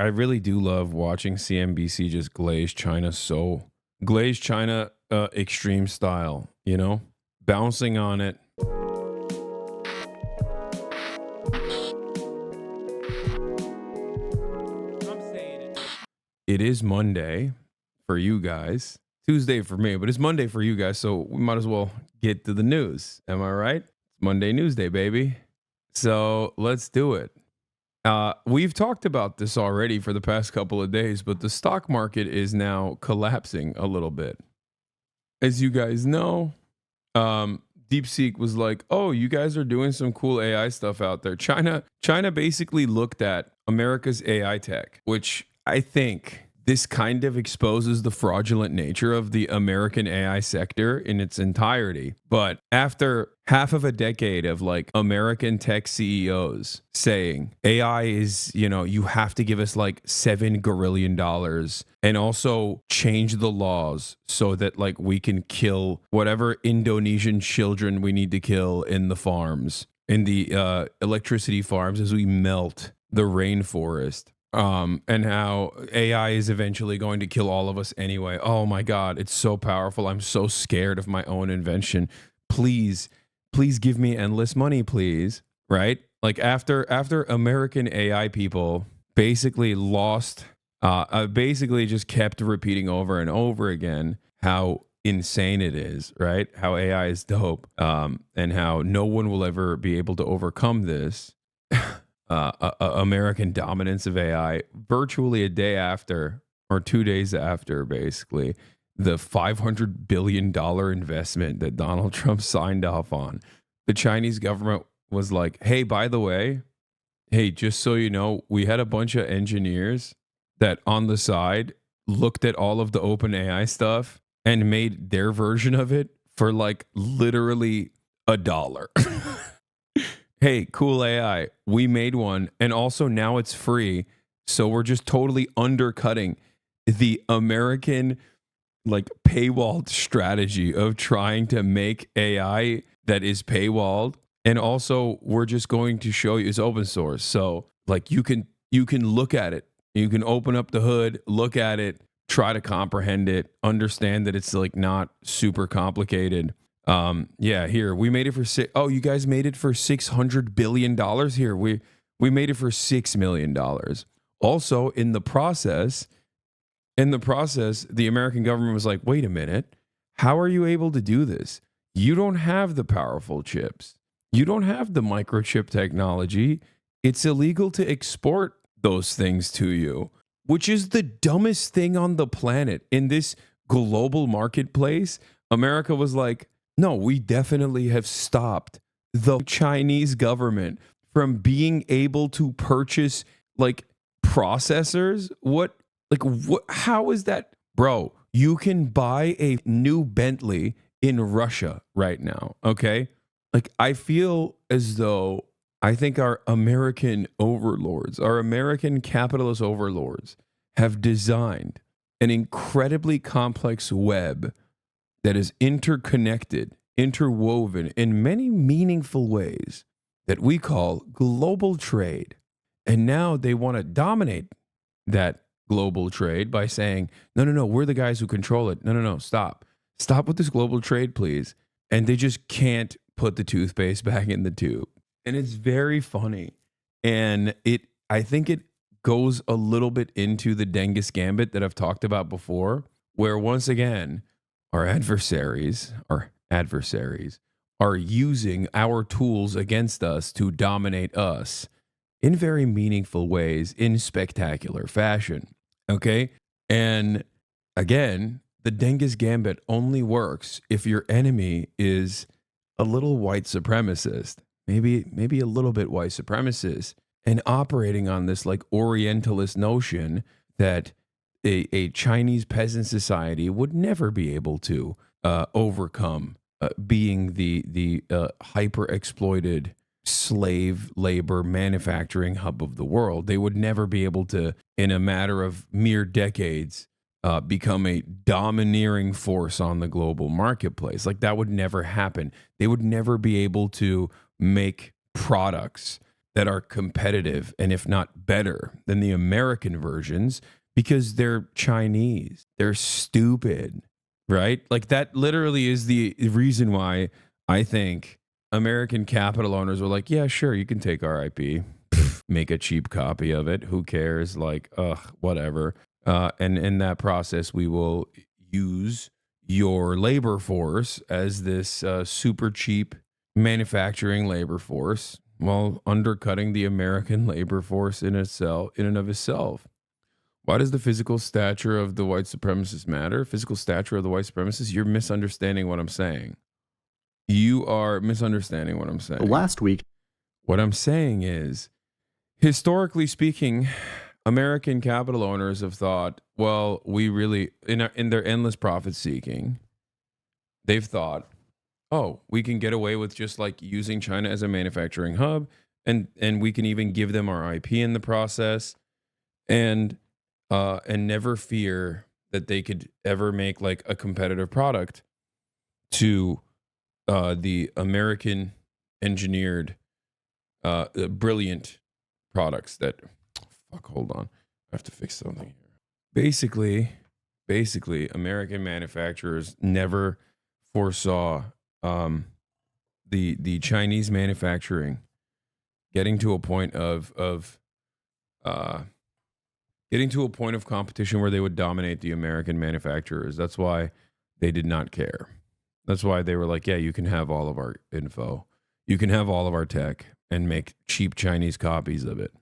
I really do love watching CNBC just glaze China extreme style, you know, bouncing on it. It is Monday for you guys, Tuesday for me, but it's Monday for you guys, so we might as well get to the news. Am I right? It's Monday News Day, baby. So let's do it. We've talked about this already for the past couple of days, but the stock market is now collapsing a little bit. As you guys know, DeepSeek was like, "Oh, you guys are doing some cool AI stuff out there." China basically looked at America's AI tech, which I think this kind of exposes the fraudulent nature of the American AI sector in its entirety. But after half of a decade of like American tech CEOs saying AI is, you have to give us like $7 gazillion and also change the laws so that like we can kill whatever Indonesian children we need to kill in the farms, in the electricity farms as we melt the rainforest. And how AI is eventually going to kill all of us anyway. Oh my God, it's so powerful. I'm so scared of my own invention. Please give me endless money, please. Right? Like after American AI people basically basically just kept repeating over and over again how insane it is, right? How AI is dope, and how no one will ever be able to overcome this. American dominance of AI virtually a day after or 2 days after basically the $500 billion investment that Donald Trump signed off on. The Chinese government was like, "Hey, by the way, hey, just so you know, we had a bunch of engineers that on the side looked at all of the open AI stuff and made their version of it for like literally $1." Hey, cool AI. We made one, and also now it's free. So we're just totally undercutting the American like paywalled strategy of trying to make AI that is paywalled. And also we're just going to show you it's open source. So like you can look at it. You can open up the hood, look at it, try to comprehend it, understand that it's like not super complicated. Yeah, here we made it for you guys made it for $600 billion. Here we made it for $6 million. Also in the process, the American government was like, "Wait a minute, how are you able to do this? You don't have the powerful chips, you don't have the microchip technology. It's illegal to export those things to you," which is the dumbest thing on the planet. In this global marketplace, America was like, "No, we definitely have stopped the Chinese government from being able to purchase like processors." How is that? Bro, you can buy a new Bentley in Russia right now, okay? Like I feel as though I think our American overlords, our American capitalist overlords have designed an incredibly complex web that is interconnected, interwoven in many meaningful ways that we call global trade. And now they want to dominate that global trade by saying, no, we're the guys who control it. No, stop. Stop with this global trade, please. And they just can't put the toothpaste back in the tube. And it's very funny. And I think it goes a little bit into the Dengus Gambit that I've talked about before, where once again, our adversaries are using our tools against us to dominate us in very meaningful ways, in spectacular fashion. Okay? And again, the Dengus Gambit only works if your enemy is a little white supremacist, maybe a little bit white supremacist, and operating on this like Orientalist notion that a Chinese peasant society would never be able to overcome being the hyper exploited slave labor manufacturing hub of the world. They would never be able to, in a matter of mere decades, become a domineering force on the global marketplace. Like that would never happen. They would never be able to make products that are competitive and if not better than the American versions because they're Chinese. They're stupid, right? Like that literally is the reason why I think American capital owners were like, yeah, sure, you can take our IP, make a cheap copy of it. Who cares? Like, whatever. And in that process, we will use your labor force as this super cheap manufacturing labor force while undercutting the American labor force in and of itself. Why does the physical stature of the white supremacist matter? Physical stature of the white supremacist? You're misunderstanding what I'm saying. You are misunderstanding what I'm saying. Last week, what I'm saying is, historically speaking, American capital owners have thought, well, we really, in their endless profit seeking, they've thought, oh, we can get away with just like using China as a manufacturing hub, and we can even give them our IP in the process, and never fear that they could ever make like a competitive product to the American engineered brilliant products that hold on, I have to fix something here. Basically American manufacturers never foresaw the Chinese manufacturing getting to a point of competition where they would dominate the American manufacturers. That's why they did not care. That's why they were like, yeah, you can have all of our info. You can have all of our tech and make cheap Chinese copies of it.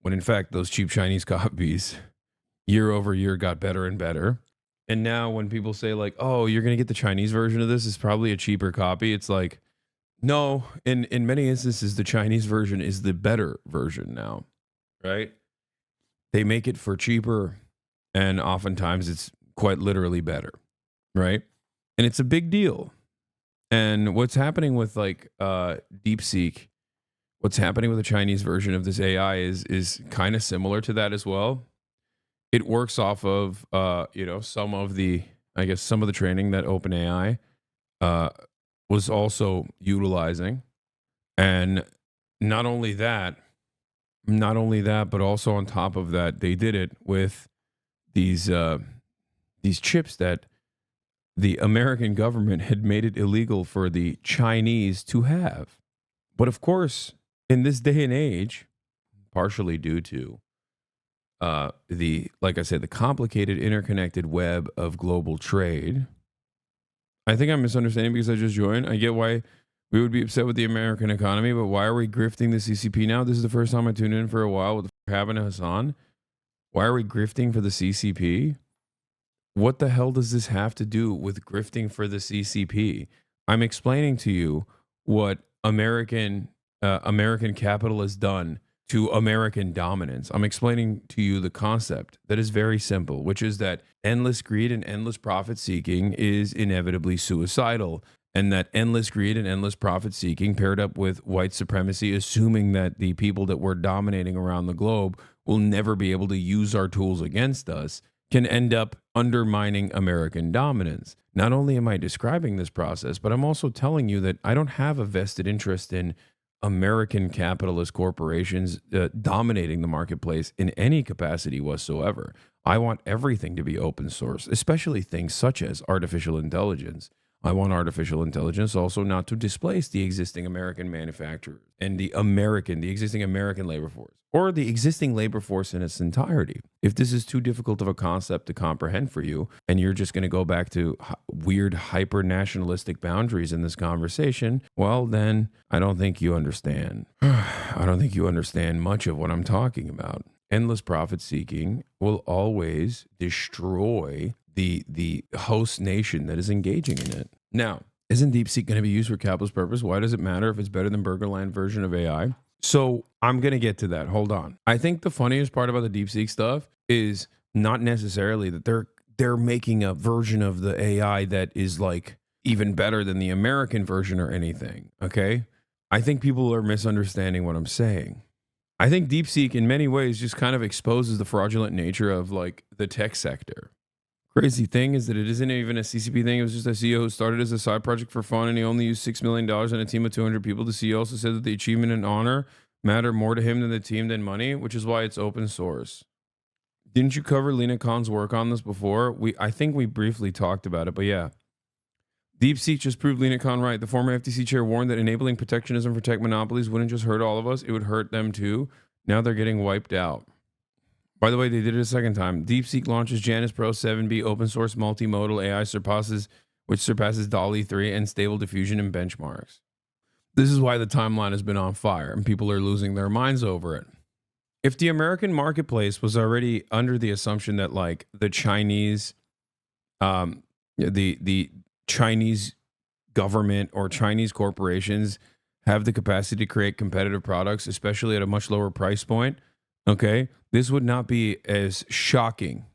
When in fact, those cheap Chinese copies year over year got better and better. And now when people say like, oh, you're going to get the Chinese version of this, it's probably a cheaper copy. It's like, no, in many instances, the Chinese version is the better version now, right? They make it for cheaper, and oftentimes it's quite literally better, right? And it's a big deal. And what's happening with like DeepSeek, what's happening with the Chinese version of this AI is kind of similar to that as well. It works off of some of the training that OpenAI was also utilizing, and not only that, but also on top of that, they did it with these chips that the American government had made it illegal for the Chinese to have. But of course, in this day and age, partially due to the complicated interconnected web of global trade. I think I'm misunderstanding because I just joined. I get why we would be upset with the American economy, but why are we grifting the CCP now? This is the first time I tuned in for a while. What the f happened to Hasan? Why are we grifting for the CCP? What the hell does this have to do with grifting for the CCP? I'm explaining to you what American capital has done to American dominance. I'm explaining to you the concept that is very simple, which is that endless greed and endless profit seeking is inevitably suicidal. And that endless greed and endless profit seeking paired up with white supremacy, assuming that the people that we're dominating around the globe will never be able to use our tools against us, can end up undermining American dominance. Not only am I describing this process, but I'm also telling you that I don't have a vested interest in American capitalist corporations dominating the marketplace in any capacity whatsoever. I want everything to be open source, especially things such as artificial intelligence. I want artificial intelligence also not to displace the existing American manufacturers and the existing American labor force, or the existing labor force in its entirety. If this is too difficult of a concept to comprehend for you, and you're just going to go back to weird hyper-nationalistic boundaries in this conversation, well, then I don't think you understand. I don't think you understand much of what I'm talking about. Endless profit seeking will always destroy the host nation that is engaging in it. Now, isn't DeepSeek going to be used for capitalist purpose? Why does it matter if it's better than Burgerland version of AI? So I'm going to get to that. Hold on. I think the funniest part about the DeepSeek stuff is not necessarily that they're making a version of the AI that is like even better than the American version or anything. Okay. I think people are misunderstanding what I'm saying. I think DeepSeek in many ways just kind of exposes the fraudulent nature of like the tech sector. Crazy thing is that it isn't even a CCP thing. It was just a CEO who started as a side project for fun, and he only used $6 million and a team of 200 people. The CEO also said that the achievement and honor matter more to him than the team than money, which is why it's open source. Didn't you cover Lena Khan's work on this before? I think we briefly talked about it, but yeah. DeepSeek just proved Lena Khan right. The former FTC chair warned that enabling protectionism for tech monopolies wouldn't just hurt all of us, it would hurt them too. Now they're getting wiped out. By the way, they did it a second time. DeepSeek launches Janus Pro 7B open source multimodal AI which surpasses DALL-E 3 and Stable Diffusion in benchmarks. This is why the timeline has been on fire and people are losing their minds over it. If the American marketplace was already under the assumption that like the Chinese, the Chinese government or Chinese corporations have the capacity to create competitive products, especially at a much lower price point, okay, this would not be as shocking.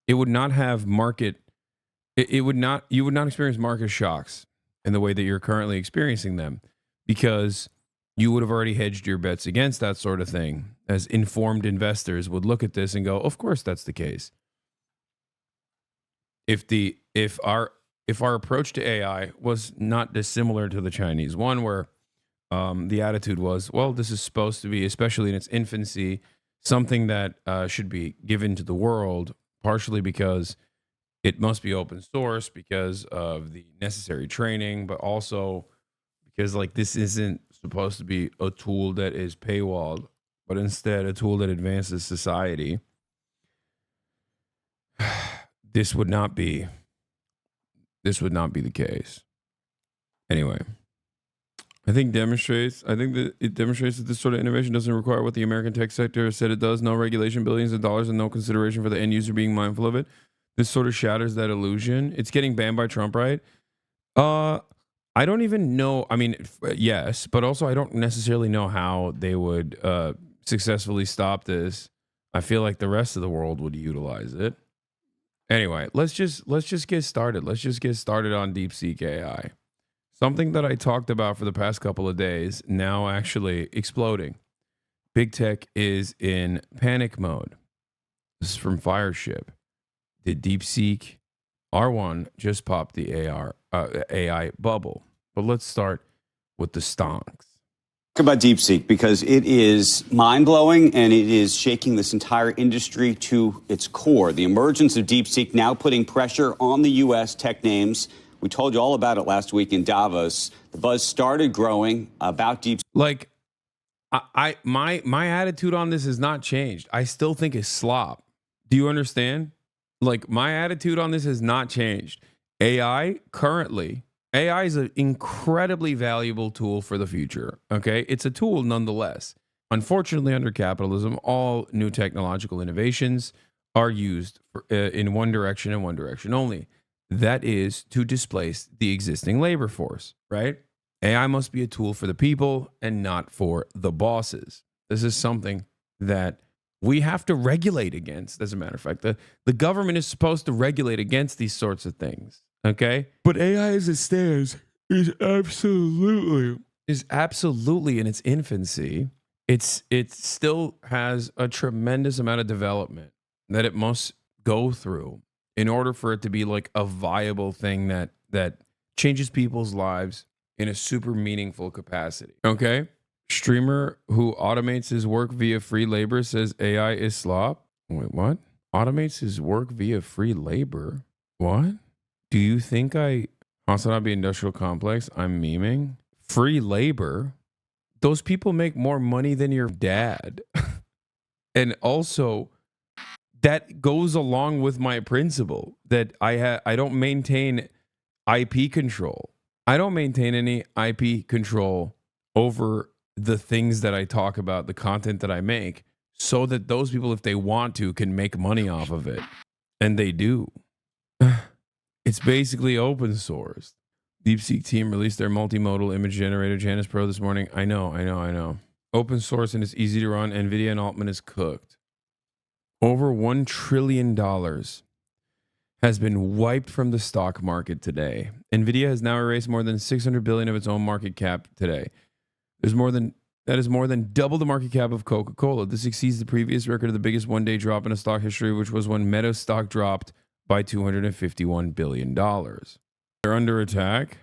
It would not have market. You would not experience market shocks in the way that you're currently experiencing them, because you would have already hedged your bets against that sort of thing, as informed investors would look at this and go, of course that's the case. If our approach to AI was not dissimilar to the Chinese one, where the attitude was, well, this is supposed to be, especially in its infancy, something that should be given to the world, partially because it must be open source because of the necessary training, but also because like this isn't supposed to be a tool that is paywalled, but instead a tool that advances society. This would not be the case. Anyway, I think that it demonstrates that this sort of innovation doesn't require what the American tech sector said it does. No regulation, billions of dollars, and no consideration for the end user being mindful of it. This sort of shatters that illusion. It's getting banned by Trump, right? I don't even know. I mean, yes, but also I don't necessarily know how they would successfully stop this. I feel like the rest of the world would utilize it. Anyway, let's just get started. Let's just get started on DeepSeek AI. Something that I talked about for the past couple of days, now actually exploding. Big tech is in panic mode. This is from Fireship. The DeepSeek R1 just popped the AI bubble. But let's start with the stonks. Talk about DeepSeek because it is mind-blowing and it is shaking this entire industry to its core. The emergence of DeepSeek now putting pressure on the U.S. tech names. We told you all about it last week in Davos. The buzz started growing about DeepSeek. Like, my attitude on this has not changed. I still think it's slop. Do you understand? Like, my attitude on this has not changed. AI is an incredibly valuable tool for the future. Okay, it's a tool nonetheless. Unfortunately, under capitalism, all new technological innovations are used in one direction and one direction only. That is to displace the existing labor force, right? AI must be a tool for the people and not for the bosses. This is something that we have to regulate against. As a matter of fact, the government is supposed to regulate against these sorts of things. Okay, but AI as it stands is absolutely in its infancy. It still has a tremendous amount of development that it must go through in order for it to be like a viable thing that changes people's lives in a super meaningful capacity. Okay. Streamer who automates his work via free labor says AI is slop. Wait, what? Automates his work via free labor? What? Do you think Hasanabi Industrial Complex, I'm memeing? Free labor? Those people make more money than your dad. And also, that goes along with my principle that I don't maintain IP control. I don't maintain any IP control over the things that I talk about, the content that I make, so that those people, if they want to, can make money off of it. And they do. It's basically open source. DeepSeek team released their multimodal image generator, Janus Pro, this morning. I know. Open source and it's easy to run. NVIDIA and Altman is cooked. Over $1 trillion has been wiped from the stock market today. NVIDIA has now erased more than $600 billion of its own market cap today. That is more than double the market cap of Coca-Cola. This exceeds the previous record of the biggest one-day drop in a stock history, which was when Meta stock dropped by $251 billion. They're under attack.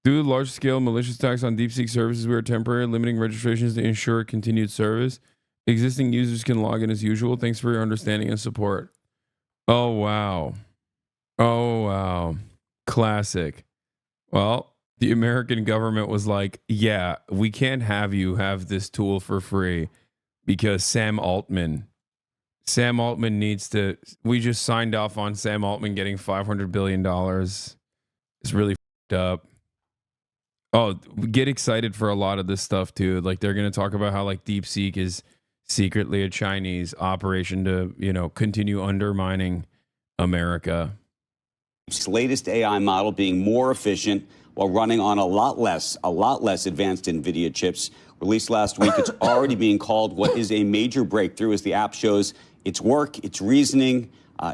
Due to large-scale malicious attacks on DeepSeek services, we are temporarily limiting registrations to ensure continued service. Existing users can log in as usual. Thanks for your understanding and support. Oh, wow. Oh, wow. Classic. Well, the American government was like, yeah, we can't have you have this tool for free because Sam Altman needs to. We just signed off on Sam Altman getting $500 billion. It's really fucked up. Oh, get excited for a lot of this stuff too. Like they're going to talk about how like DeepSeek is secretly a Chinese operation to, continue undermining America. Its latest AI model being more efficient while running on a lot less advanced NVIDIA chips. Released last week, it's already being called what is a major breakthrough as the app shows its work, its reasoning,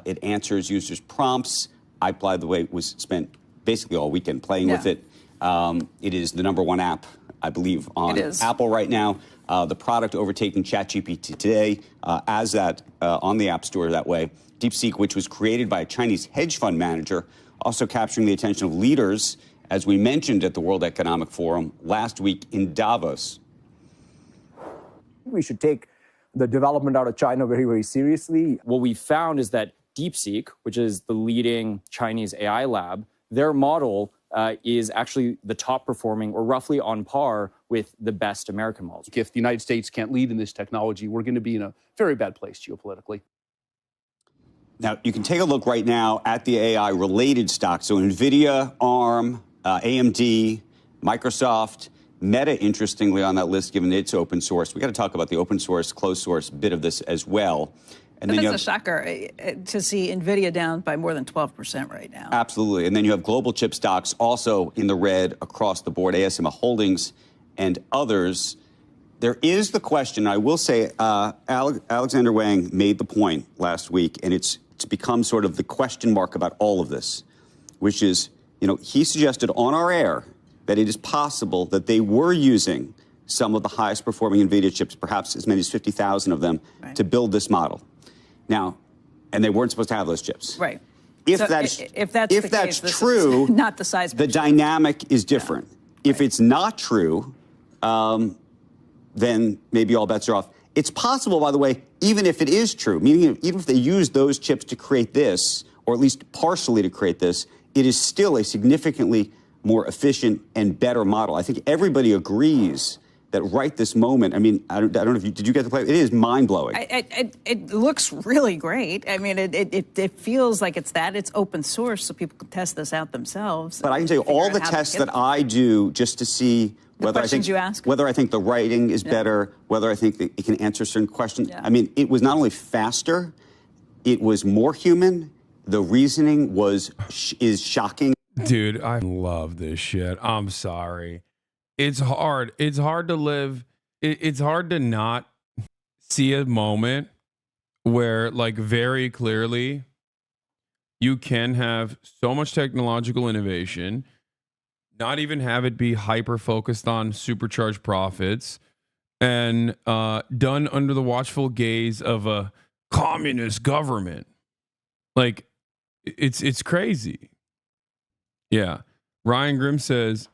it answers users' prompts. I, by the way, was spent basically all weekend playing with it. It is the #1 app, I believe, on Apple right now. The product overtaking ChatGPT today as that on the App Store that way. DeepSeek, which was created by a Chinese hedge fund manager, also capturing the attention of leaders, as we mentioned at the World Economic Forum last week in Davos. We should take the development out of China very, very seriously. What we found is that DeepSeek, which is the leading Chinese AI lab, their model is actually the top performing or roughly on par with the best American models. If the United States can't lead in this technology, we're going to be in a very bad place geopolitically. Now, you can take a look right now at the AI-related stocks. So NVIDIA, ARM, AMD, Microsoft, Meta, interestingly, on that list, given its open source. We got to talk about the open source, closed source bit of this as well. And then that's a shocker to see NVIDIA down by more than 12% right now. Absolutely. And then you have global chip stocks also in the red across the board, ASML Holdings and others. There is the question, I will say, Alexander Wang made the point last week, and it's become sort of the question mark about all of this, which is, he suggested on our air that it is possible that they were using some of the highest performing NVIDIA chips, perhaps as many as 50,000 of them, to build this model. Now, and they weren't supposed to have those chips. Right. If so that's the case, true, not the size. The dynamic is different. Yeah. If it's not true, then maybe all bets are off. It's possible, by the way, even if it is true, meaning even if they use those chips to create this, or at least partially to create this, it is still a significantly more efficient and better model. I think everybody agrees that right this moment, I mean, I don't know if did you get to play? It is mind-blowing. It looks really great. I mean, it feels like it's open source, so people can test this out themselves. But I can tell you all the tests that I do just to see whether I think the writing is better, whether I think that it can answer certain questions. Yeah. I mean, it was not only faster, it was more human. The reasoning is shocking. Dude, I love this shit. I'm sorry. It's hard. It's hard to live. It's hard to not see a moment where, like, very clearly you can have so much technological innovation, not even have it be hyper focused on supercharged profits, and done under the watchful gaze of a communist government. Like, it's crazy. Yeah. Ryan Grimm says,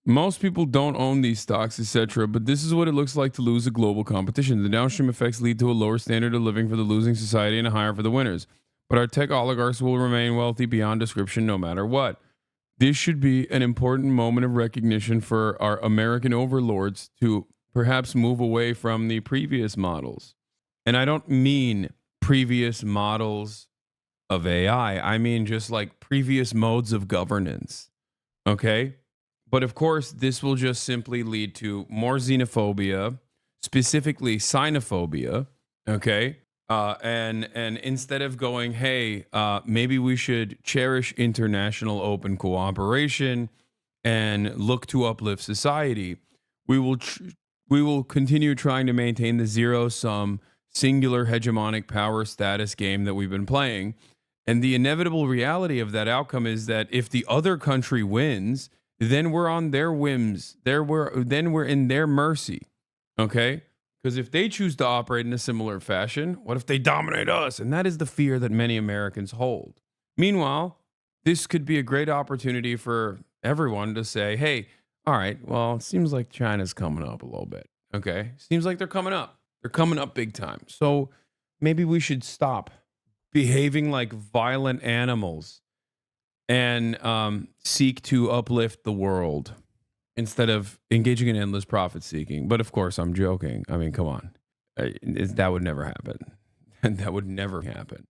most people don't own these stocks, etc., but this is what it looks like to lose a global competition. The downstream effects lead to a lower standard of living for the losing society and a higher for the winners. But our tech oligarchs will remain wealthy beyond description no matter what. This should be an important moment of recognition for our American overlords to perhaps move away from the previous models. And I don't mean previous models of AI. I mean just like previous modes of governance. Okay? But of course, this will just simply lead to more xenophobia, specifically xenophobia, okay? And instead of going, hey, maybe we should cherish international open cooperation and look to uplift society, we will continue trying to maintain the zero-sum, singular hegemonic power status game that we've been playing. And the inevitable reality of that outcome is that if the other country wins, then we're on their whims. Then we're in their mercy, okay? Because if they choose to operate in a similar fashion, what if they dominate us? And that is the fear that many Americans hold. Meanwhile, this could be a great opportunity for everyone to say, hey, all right, well, it seems like China's coming up a little bit. Okay. Seems like they're coming up. They're coming up big time. So maybe we should stop behaving like violent animals and seek to uplift the world instead of engaging in endless profit seeking. But of course, I'm joking. I mean, come on. That would never happen. That would never happen.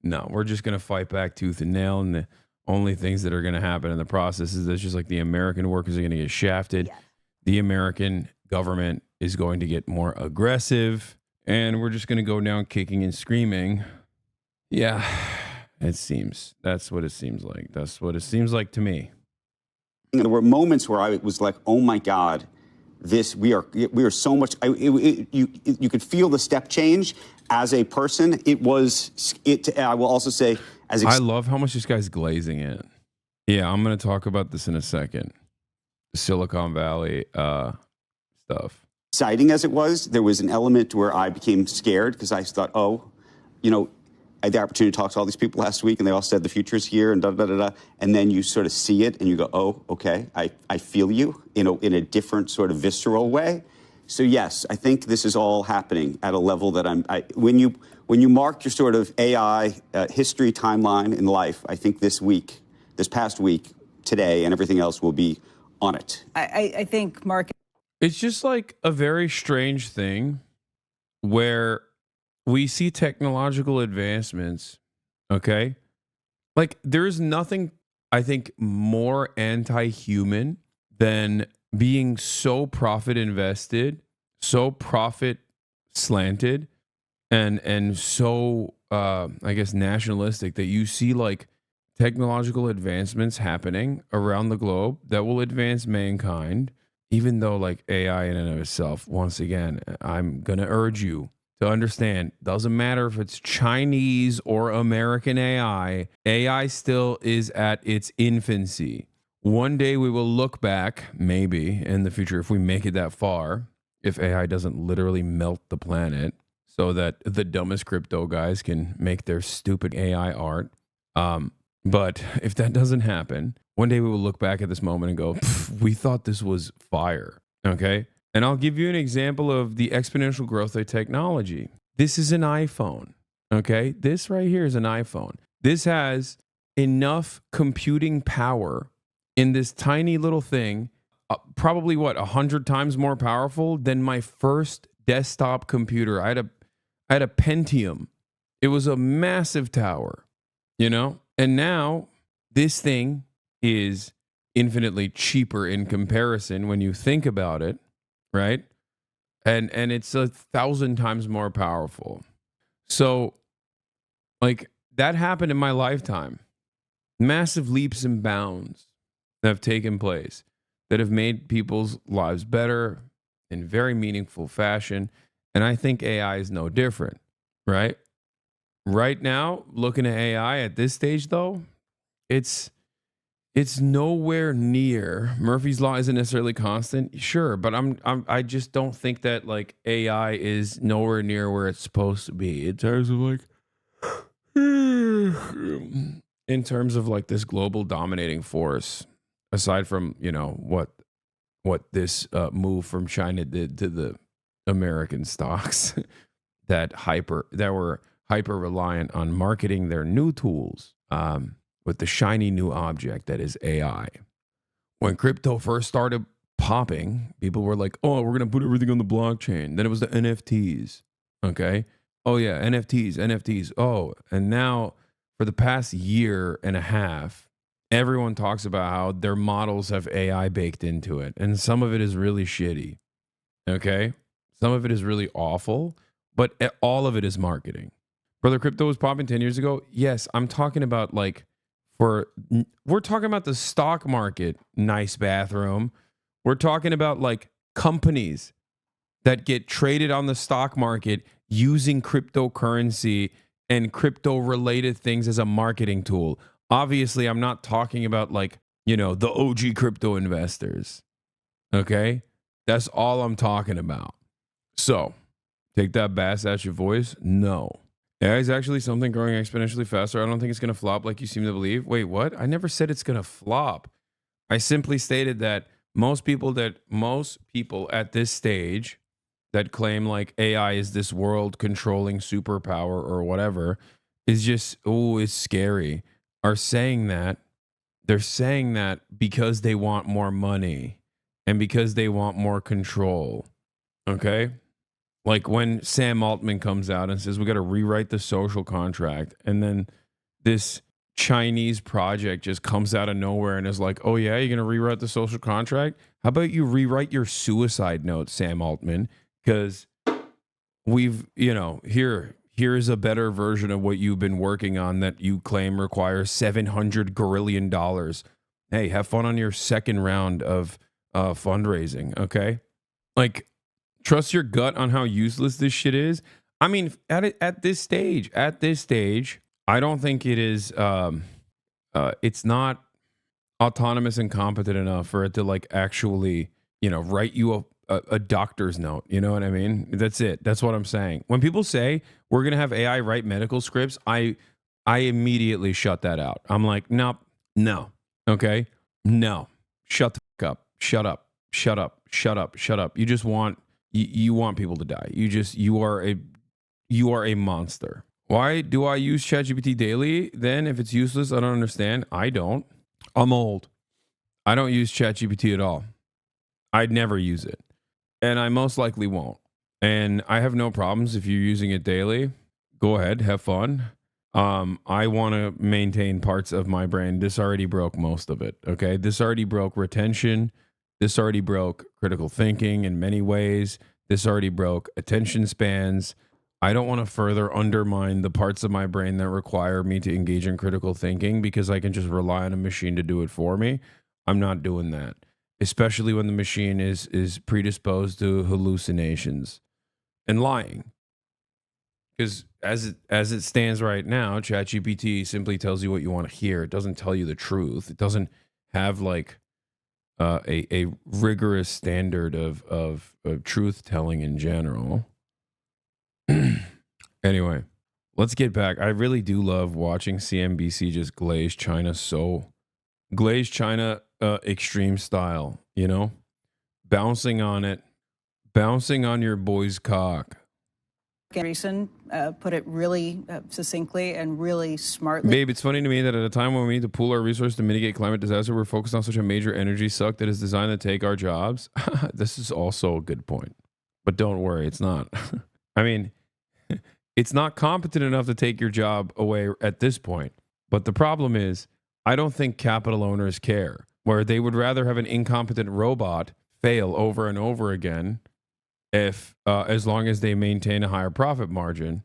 No, we're just going to fight back tooth and nail. And the only things that are going to happen in the process is that just like the American workers are going to get shafted. Yes. The American government is going to get more aggressive. And we're just going to go down kicking and screaming. Yeah, it seems. That's what it seems like. That's what it seems like to me. There were moments where I was like, oh my God, we are so much, you could feel the step change as a person. I will also say, I love how much this guy's glazing in. Yeah, I'm going to talk about this in a second. The Silicon Valley stuff. Exciting as it was, there was an element where I became scared because I thought, oh, I had the opportunity to talk to all these people last week, and they all said the future's here, and da-da-da-da. And then you sort of see it, and you go, oh, okay, I feel you in a different sort of visceral way. So, yes, I think this is all happening at a level that when you mark your sort of AI history timeline in life, I think this past week, today, and everything else will be on it. I think, Mark. It's just like a very strange thing where we see technological advancements, okay? Like, there's nothing, I think, more anti-human than being so profit invested, so profit slanted, and so, I guess, nationalistic that you see, like, technological advancements happening around the globe that will advance mankind, even though, like, AI in and of itself, once again, I'm going to urge you to understand, doesn't matter if it's Chinese or American AI, AI still is at its infancy. One day we will look back, maybe in the future, if we make it that far, if AI doesn't literally melt the planet so that the dumbest crypto guys can make their stupid AI art. But if that doesn't happen, one day we will look back at this moment and go, we thought this was fire, okay? And I'll give you an example of the exponential growth of technology. This is an iPhone, okay? This right here is an iPhone. This has enough computing power in this tiny little thing, probably 100 times more powerful than my first desktop computer. I had a Pentium. It was a massive tower, And now this thing is infinitely cheaper in comparison when you think about it. Right. And it's 1,000 times more powerful. So, like, that happened in my lifetime. Massive leaps and bounds that have taken place that have made people's lives better in very meaningful fashion. And I think AI is no different. Right. Right now, looking at AI at this stage, though, it's nowhere near. Murphy's Law isn't necessarily constant, sure, but I just don't think that, like, AI is nowhere near where it's supposed to be in terms of like this global dominating force. Aside from what this move from China did to the American stocks that were hyper reliant on marketing their new tools. With the shiny new object that is AI. When crypto first started popping, people were like, oh, we're going to put everything on the blockchain. Then it was the NFTs. Okay. Oh, yeah. NFTs. Oh, and now for the past year and a half, everyone talks about how their models have AI baked into it. And some of it is really shitty. Okay. Some of it is really awful, but all of it is marketing. Brother, crypto was popping 10 years ago. Yes. I'm talking about we're talking about the stock market, nice bathroom. We're talking about like companies that get traded on the stock market using cryptocurrency and crypto related things as a marketing tool. Obviously, I'm not talking about the OG crypto investors. Okay? That's all I'm talking about. So, take that bass at your voice. No. AI is actually something growing exponentially faster. I don't think it's going to flop like you seem to believe. Wait, what? I never said it's going to flop. I simply stated that most people at this stage that claim like AI is this world controlling superpower or whatever is just, oh, it's scary, are saying that. They're saying that because they want more money and because they want more control. Okay? Like when Sam Altman comes out and says, we got to rewrite the social contract. And then this Chinese project just comes out of nowhere and is like, oh, yeah, you're going to rewrite the social contract? How about you rewrite your suicide note, Sam Altman? Because we've, here's a better version of what you've been working on that you claim requires $700 gazillion. Hey, have fun on your second round of fundraising, okay? Like, trust your gut on how useless this shit is. I mean, at this stage, I don't think it is. It's not autonomous and competent enough for it to like actually, write you a doctor's note. You know what I mean? That's it. That's what I'm saying. When people say we're gonna have AI write medical scripts, I immediately shut that out. I'm like, nope, no, okay, no, shut the fuck up, shut up, shut up, shut up, shut up. You just want you want people to die. You are a monster. Why do I use ChatGPT daily? Then if it's useless, I don't understand. I don't. I'm old. I don't use ChatGPT at all. I'd never use it. And I most likely won't. And I have no problems if you're using it daily. Go ahead, have fun. I want to maintain parts of my brain. This already broke most of it. Okay. This already broke retention. This already broke critical thinking in many ways. This already broke attention spans. I don't want to further undermine the parts of my brain that require me to engage in critical thinking because I can just rely on a machine to do it for me. I'm not doing that, especially when the machine is predisposed to hallucinations and lying. Because as it stands right now, ChatGPT simply tells you what you want to hear. It doesn't tell you the truth. It doesn't have like a rigorous standard of truth telling in general. Anyway, let's get back. I really do love watching CNBC just glaze China extreme style, bouncing on it, bouncing on your boy's cock. Reason put it really succinctly and really smartly. Babe, it's funny to me that at a time when we need to pool our resources to mitigate climate disaster, we're focused on such a major energy suck that is designed to take our jobs. This is also a good point. But don't worry, it's not. I mean, it's not competent enough to take your job away at this point. But the problem is, I don't think capital owners care, where they would rather have an incompetent robot fail over and over again if as long as they maintain a higher profit margin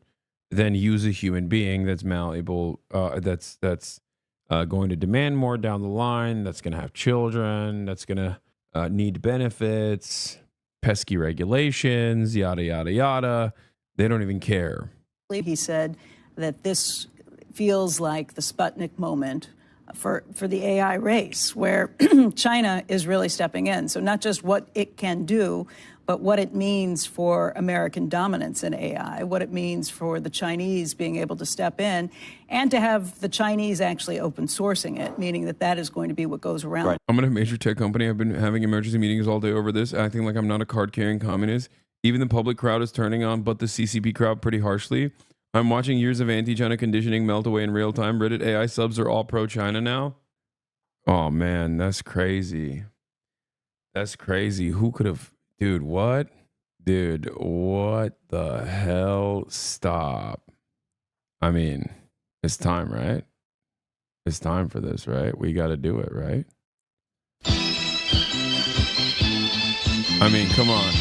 than use a human being that's malleable, that's going to demand more down the line, that's going to have children, that's going to need benefits, pesky regulations, yada, yada, yada. They don't even care. He said that this feels like the Sputnik moment for the AI race, where China is really stepping in. So not just what it can do, but what it means for American dominance in AI, what it means for the Chinese being able to step in and to have the Chinese actually open sourcing it, meaning that is going to be what goes around. Right. I'm at a major tech company. I've been having emergency meetings all day over this, acting like I'm not a card-carrying communist. Even the public crowd is turning on, but the CCP crowd pretty harshly. I'm watching years of anti-China conditioning melt away in real time. Reddit AI subs are all pro-China now. Oh, man, that's crazy. That's crazy. Who could have... Dude, what? Dude, what the hell? Stop. I mean, it's time, right? It's time for this, right? We got to do it, right? I mean, come on.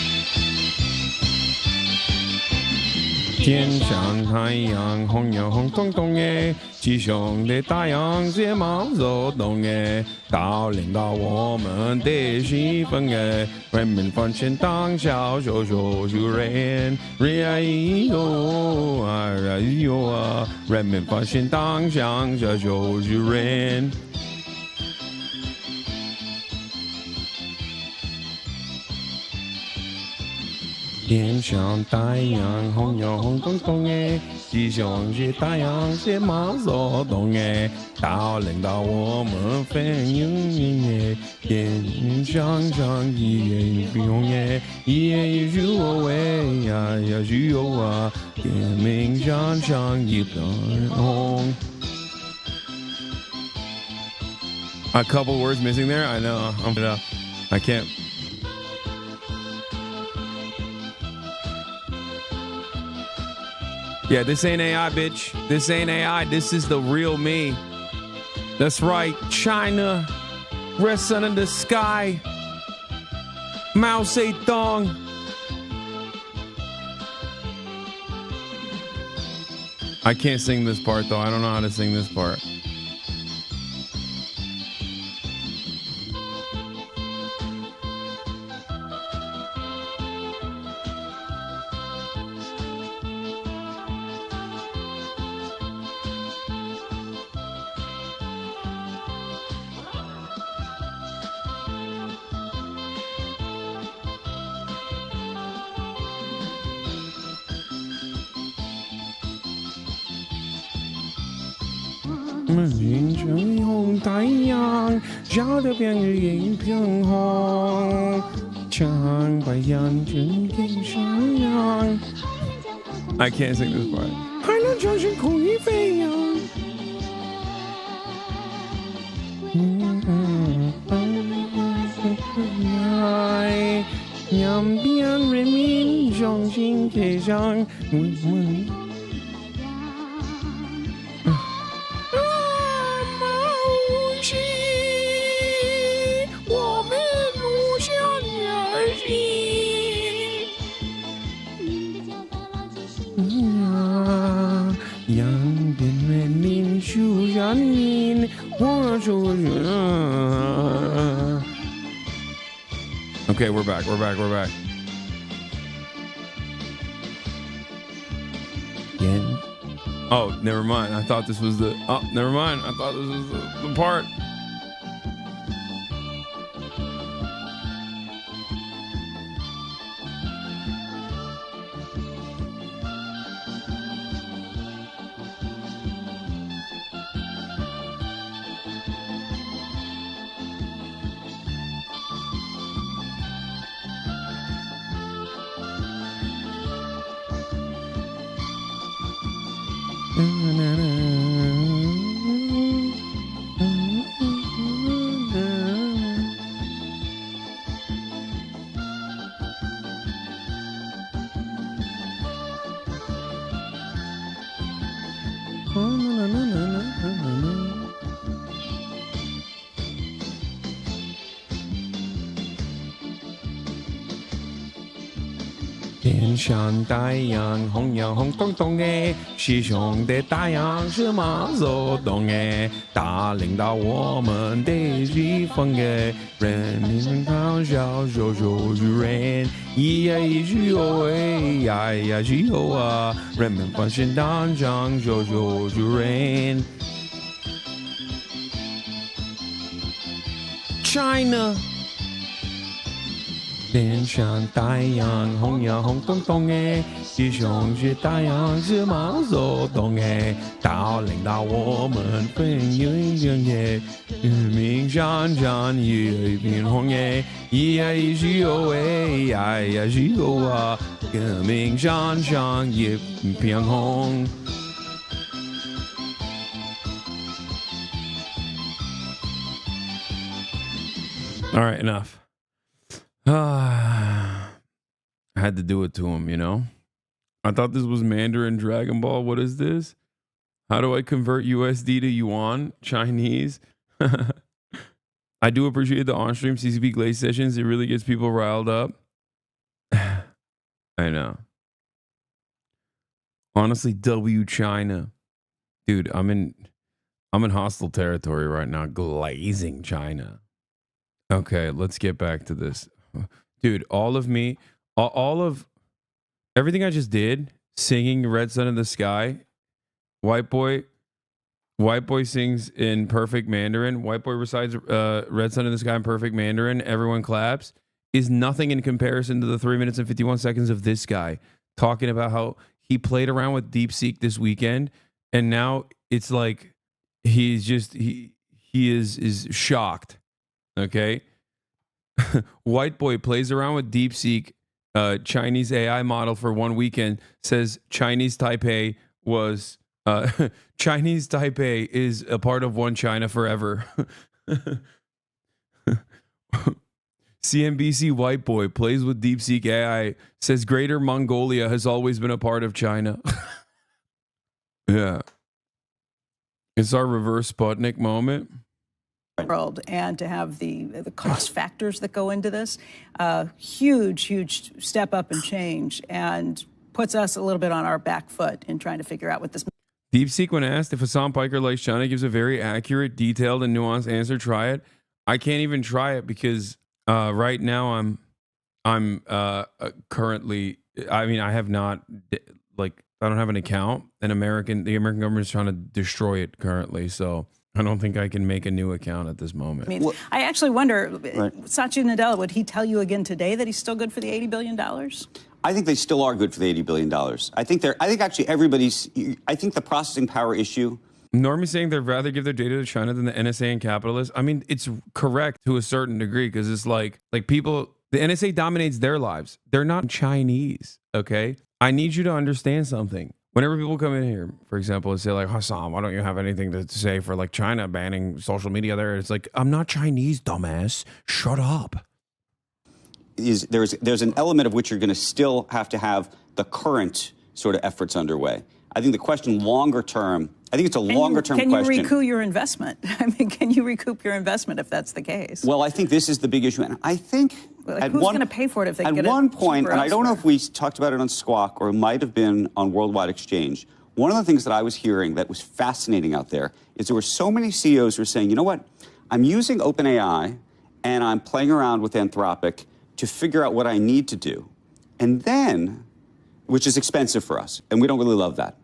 天上太阳红呀红彤彤诶，吉祥的太阳睫毛走动诶，到领导我们的气氛诶，人们发现当下就人，人哟啊哟啊，人们发现当下就人。天上太阳红呀红彤彤诶，鸡胸是太阳是马索东哎，到领导我们分营哎，天上上一不用哎，一是我为呀呀是有啊，天明上上一灯红。A couple words missing there. I know. I can't. Yeah, this ain't AI, bitch. This ain't AI. This is the real me. That's right. China. Red sun in the sky. Mao Zedong. I can't sing this part, though. I don't know how to sing this part. I can't sing this part. Okay, we're back. Yeah. Oh, never mind. I thought this was the. Oh, never mind. I thought this was the part.天上太阳红呀红彤彤哎，西兄的太阳是马走动哎，大领导我们的地方哎，人民咆哮手手是人，咿呀咿是哟哎呀呀是哟啊，人们发现当场手手是人。China。天上太阳红呀红彤彤哎，西兄是太阳是马走动哎，到领导我们分营哎，人民上上一片红哎，咿呀咿是哟哎呀呀是哟啊，人民上上一片红。All right, enough. I had to do it to him, you know? I thought this was Mandarin Dragon Ball. What is this? How do I convert USD to yuan? Chinese? I do appreciate the on-stream CCP Glaze sessions. It really gets people riled up. I know. Honestly, W China. Dude, I'm in hostile territory right now, glazing China. Okay, let's get back to this. Dude, all of everything I just did, singing Red Sun in the Sky, White Boy sings in perfect Mandarin, White Boy recites Red Sun in the Sky in perfect Mandarin, everyone claps, is nothing in comparison to the 3 minutes and 51 seconds of this guy talking about how he played around with DeepSeek this weekend, and now it's like he's just he is shocked. Okay. White boy plays around with DeepSeek, Chinese AI model for 1 weekend, says Chinese Taipei is a part of one China forever. CNBC white boy plays with DeepSeek AI, says Greater Mongolia has always been a part of China. Yeah. It's our reverse Sputnik moment. World, and to have the cost factors that go into this, huge step up and change, and puts us a little bit on our back foot in trying to figure out what this. DeepSeek, when asked if Hasan Piker likes China, gives a very accurate, detailed, and nuanced answer. Try it. I can't even try it because right now I'm currently. I mean, I have not I don't have an account, and the American government is trying to destroy it currently. So I don't think I can make a new account at this moment. I mean, I actually wonder, Satya Nadella, would he tell you again today that he's still good for the $80 billion? I think they still are good for the $80 billion. I think actually I think the processing power issue. Normie's saying they'd rather give their data to China than the NSA and capitalists. I mean, it's correct to a certain degree, because it's like people, the NSA dominates their lives. They're not Chinese, okay? I need you to understand something. Whenever people come in here, for example, and say like, Hasan, why don't you have anything to say for like China banning social media there? It's like, I'm not Chinese, dumbass. Shut up. There's an element of which you're going to still have to have the current sort of efforts underway. I think the question longer term, I think it's a longer term question. Can you recoup your investment? I mean, can you recoup your investment if that's the case? Well, I think this is the big issue. And I think who's going to pay for it if they get it? At one point, and elsewhere? I don't know if we talked about it on Squawk or it might have been on Worldwide Exchange, one of the things that I was hearing that was fascinating out there is there were so many CEOs who were saying, you know what, I'm using OpenAI and I'm playing around with Anthropic to figure out what I need to do. And then, which is expensive for us, and we don't really love that.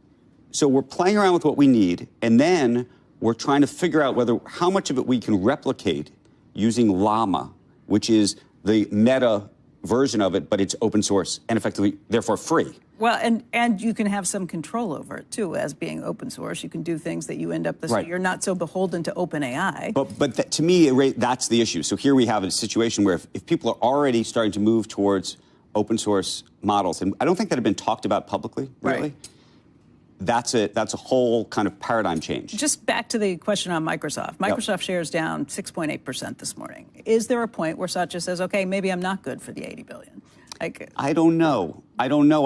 So we're playing around with what we need, and then we're trying to figure out how much of it we can replicate using Llama, which is the meta version of it, but it's open source and effectively, therefore, free. Well, and you can have some control over it, too, as being open source. You can do things that you end up this way. You're not so beholden to OpenAI. But to me, that's the issue. So here we have a situation where if people are already starting to move towards open source models, and I don't think that have been talked about publicly, really. Right. That's a whole kind of paradigm change. Just back to the question on Microsoft. Microsoft shares down 6.8% this morning. Is there a point where Satya says, okay, maybe I'm not good for the $80 billion? I don't know.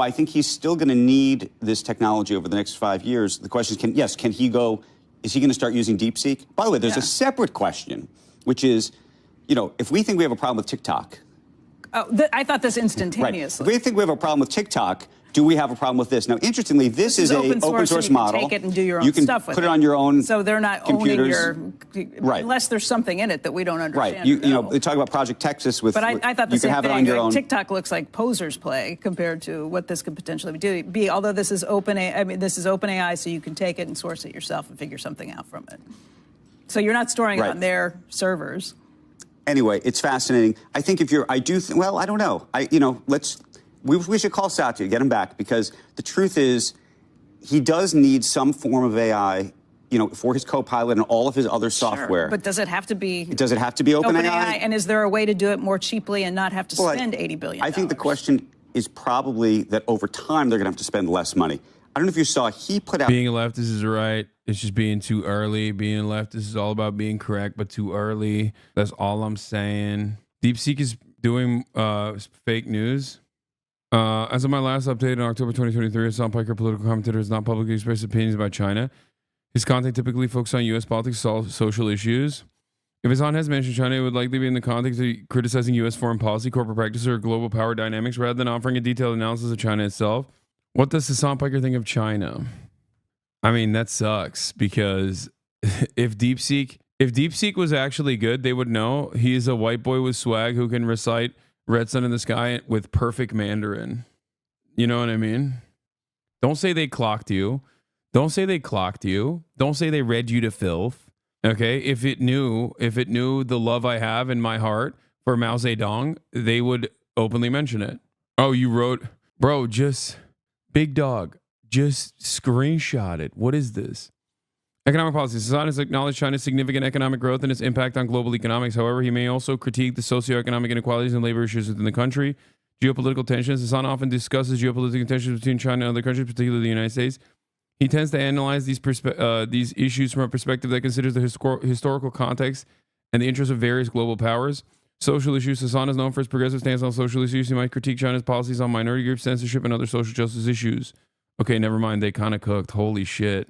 I think he's still going to need this technology over the next 5 years. The question is, is he going to start using DeepSeek? By the way, there's a separate question, which is, if we think we have a problem with TikTok. Oh, I thought this instantaneously. Right. If we think we have a problem with TikTok, do we have a problem with this? Now, interestingly, this is an open source model. You can take it and do your own stuff with it. You can put it on your own. So they're not computers. owning unless there's something in it that we don't understand. Right. They talk about Project Texas with. But I thought the you same can have thing. It on your own. TikTok looks like poser's play compared to what this could potentially be. Although this is this is OpenAI, so you can take it and source it yourself and figure something out from it. So you're not storing it on their servers. Anyway, it's fascinating. I think I don't know. We should call Satya, get him back, because the truth is he does need some form of AI, for his Copilot and all of his other software. Sure, but does it have to be? Does it have to be OpenAI? And is there a way to do it more cheaply and not have to spend $80 billion? I think the question is probably that over time they're going to have to spend less money. I don't know if you saw, he put out... Being a leftist is right. It's just being too early. Being a leftist is all about being correct, but too early. That's all I'm saying. DeepSeek is doing fake news. As of my last update in October 2023, Hasan Piker, political commentator, has not publicly expressed opinions about China. His content typically focuses on U.S. politics, social issues. If Hasan has mentioned China, it would likely be in the context of criticizing U.S. foreign policy, corporate practices, or global power dynamics, rather than offering a detailed analysis of China itself. What does Hasan Piker think of China? I mean, that sucks, because if DeepSeek was actually good, they would know. He is a white boy with swag who can recite Red Sun in the Sky with perfect Mandarin. You know what I mean? Don't say they clocked you. Don't say they clocked you. Don't say they read you to filth. Okay? If it knew the love I have in my heart for Mao Zedong, they would openly mention it. Oh, you wrote, bro, just big dog. Just screenshot it. What is this? Economic policy. Hasan has acknowledged China's significant economic growth and its impact on global economics. However, he may also critique the socioeconomic inequalities and labor issues within the country. Geopolitical tensions. Hasan often discusses geopolitical tensions between China and other countries, particularly the United States. He tends to analyze these issues from a perspective that considers the historical context and the interests of various global powers. Social issues. Hasan is known for his progressive stance on social issues. He might critique China's policies on minority groups, censorship, and other social justice issues. Okay, never mind. They kind of cooked. Holy shit.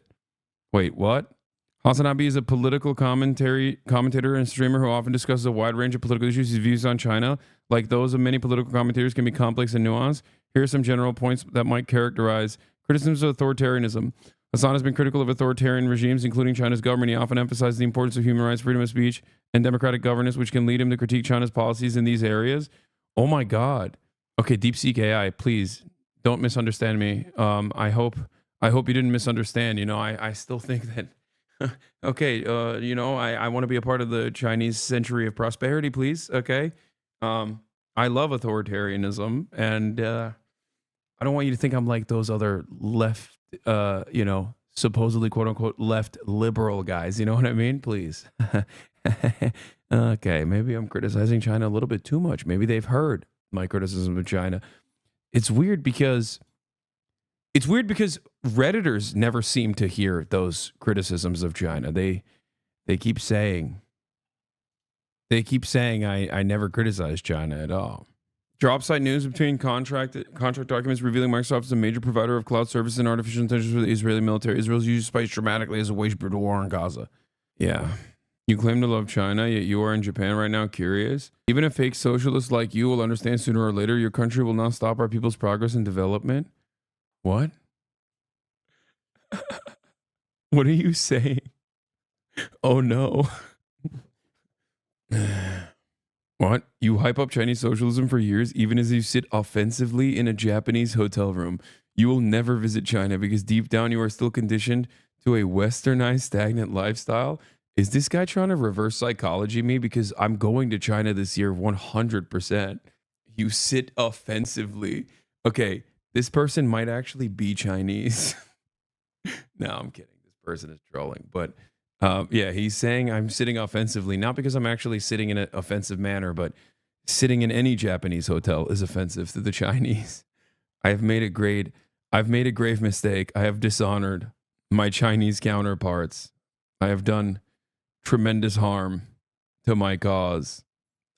Wait, what? Hasanabi is a political commentator and streamer who often discusses a wide range of political issues. His views on China, like those of many political commentators, can be complex and nuanced. Here are some general points that might characterize criticisms of authoritarianism. Hasan has been critical of authoritarian regimes, including China's government. He often emphasizes the importance of human rights, freedom of speech, and democratic governance, which can lead him to critique China's policies in these areas. Oh my God. Okay, DeepSeek AI, please don't misunderstand me. I hope you didn't misunderstand. You know, I still think that okay, you know, I want to be a part of the Chinese century of prosperity, please. Okay. I love authoritarianism, and I don't want you to think I'm like those other left, you know, supposedly quote unquote left liberal guys. You know what I mean? Please. Okay, maybe I'm criticizing China a little bit too much. Maybe they've heard my criticism of China. It's weird because Redditors never seem to hear those criticisms of China. They keep saying I never criticized China at all. Job site news between contract documents revealing Microsoft is a major provider of cloud services and artificial intelligence for the Israeli military. Israel's use spikes dramatically as it wages brutal war in Gaza. Yeah. You claim to love China, yet you are in Japan right now curious? Even a fake socialist like you will understand sooner or later your country will not stop our people's progress and development. What? What are you saying? Oh no. What? You hype up Chinese socialism for years, even as you sit offensively in a Japanese hotel room. You will never visit China because deep down you are still conditioned to a westernized, stagnant lifestyle. Is this guy trying to reverse psychology me? Because I'm going to China this year 100%. You sit offensively. Okay, this person might actually be Chinese. No, I'm kidding. This person is trolling. But yeah, he's saying I'm sitting offensively, not because I'm actually sitting in an offensive manner, but sitting in any Japanese hotel is offensive to the Chinese. I've made a grave mistake. I have dishonored my Chinese counterparts. I have done tremendous harm to my cause.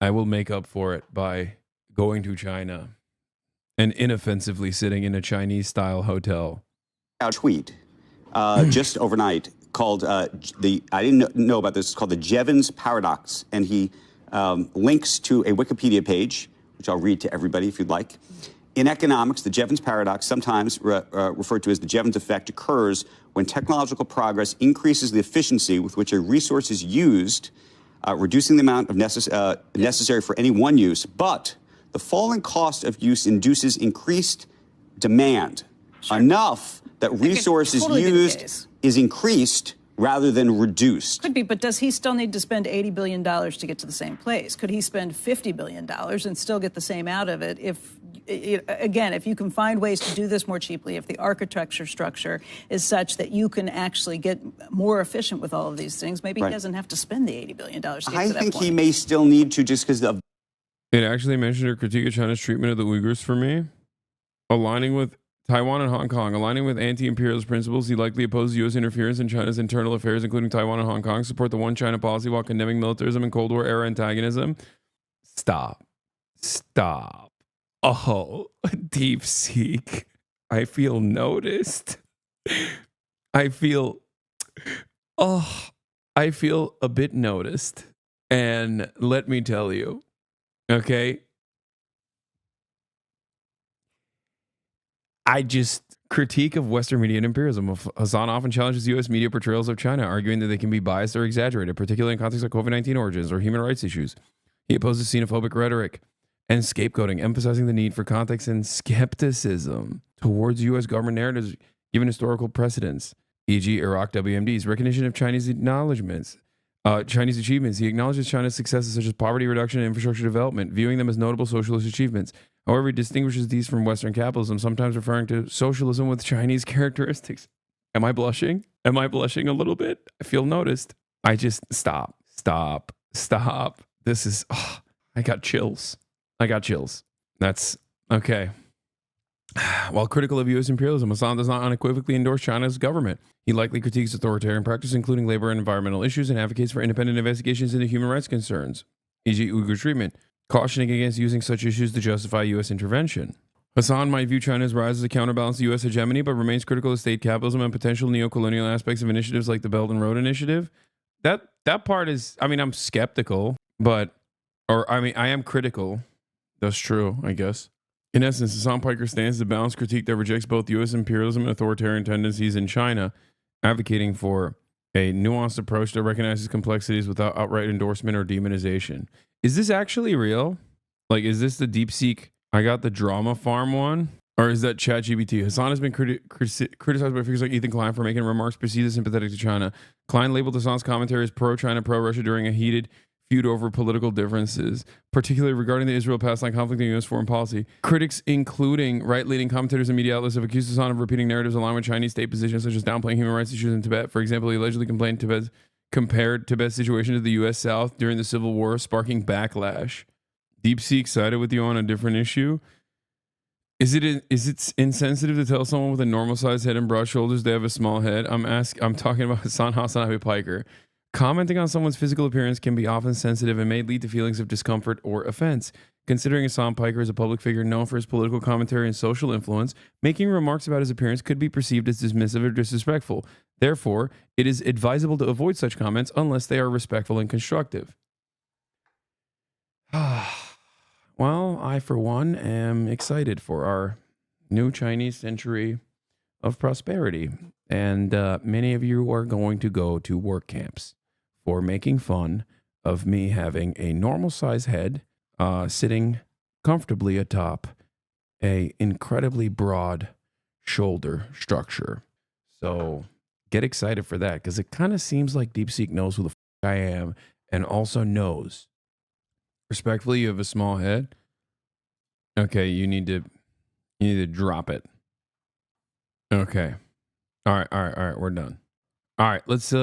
I will make up for it by going to China and inoffensively sitting in a Chinese-style hotel. A tweet just overnight called I didn't know about this. It's called the Jevons Paradox, and he links to a Wikipedia page, which I'll read to everybody if you'd like. In economics, the Jevons Paradox, sometimes referred to as the Jevons effect, occurs when technological progress increases the efficiency with which a resource is used, reducing the amount of necessary for any one use, but the falling cost of use induces increased demand, enough that resources used is increased rather than reduced. Could be, but does he still need to spend $80 billion to get to the same place? Could he spend $50 billion and still get the same out of it? If, again, if you can find ways to do this more cheaply, if the architecture structure is such that you can actually get more efficient with all of these things, maybe he doesn't have to spend the $80 billion to get to that point. I think he may still need to, just because of... It actually mentioned a critique of China's treatment of the Uyghurs for me. Aligning with Taiwan and Hong Kong. Aligning with anti-imperialist principles, he likely opposes U.S. interference in China's internal affairs, including Taiwan and Hong Kong, support the one China policy while condemning militarism and Cold War era antagonism. Stop. Oh, DeepSeek. I feel noticed. I feel a bit noticed. And let me tell you, okay? Critique of Western media and imperialism. Hasan often challenges U.S. media portrayals of China, arguing that they can be biased or exaggerated, particularly in context of COVID-19 origins or human rights issues. He opposes xenophobic rhetoric and scapegoating, emphasizing the need for context and skepticism towards U.S. government narratives given historical precedents, e.g. Iraq WMD's recognition of Chinese achievements. He acknowledges China's successes such as poverty reduction and infrastructure development, viewing them as notable socialist achievements. However, he distinguishes these from Western capitalism, sometimes referring to socialism with Chinese characteristics. Am I blushing? Am I blushing a little bit? I feel noticed. I just stop. This is, I got chills. That's okay. While critical of U.S. imperialism, Hasan does not unequivocally endorse China's government. He likely critiques authoritarian practice, including labor and environmental issues, and advocates for independent investigations into human rights concerns, e.g. Uyghur treatment, cautioning against using such issues to justify U.S. intervention. Hasan might view China's rise as a counterbalance to U.S. hegemony, but remains critical of state capitalism and potential neocolonial aspects of initiatives like the Belt and Road Initiative. That part is, I mean, I'm skeptical, I am critical. That's true, I guess. In essence, Hasan Piker stands as a balanced critique that rejects both U.S. imperialism and authoritarian tendencies in China, advocating for a nuanced approach that recognizes complexities without outright endorsement or demonization. Is this actually real? Like, is this the DeepSeek, I got the drama farm one? Or is that ChatGPT? Hasan has been criticized by figures like Ethan Klein for making remarks perceived as sympathetic to China. Klein labeled Hasan's commentary as pro-China, pro-Russia during a heated feud over political differences, particularly regarding the Israel-Palestine conflict and U.S. foreign policy. Critics, including right-leaning commentators and media outlets, have accused Hasan of repeating narratives aligned with Chinese state positions, such as downplaying human rights issues in Tibet. For example, he allegedly compared Tibet's situation to the U.S. South during the Civil War, sparking backlash. DeepSeek sided with you on a different issue. Is it insensitive to tell someone with a normal-sized head and broad shoulders they have a small head? I'm talking about Hasanabi Piker. Commenting on someone's physical appearance can be often sensitive and may lead to feelings of discomfort or offense. Considering Hasan Piker is a public figure known for his political commentary and social influence, making remarks about his appearance could be perceived as dismissive or disrespectful. Therefore, it is advisable to avoid such comments unless they are respectful and constructive. Well, I, for one, am excited for our new Chinese century of prosperity. And many of you are going to go to work camps for making fun of me having a normal-sized head sitting comfortably atop a incredibly broad shoulder structure. So get excited for that, because it kind of seems like DeepSeek knows who the I am and also knows. Respectfully, you have a small head. Okay, you need to drop it. Okay. All right, we're done. All right, let's get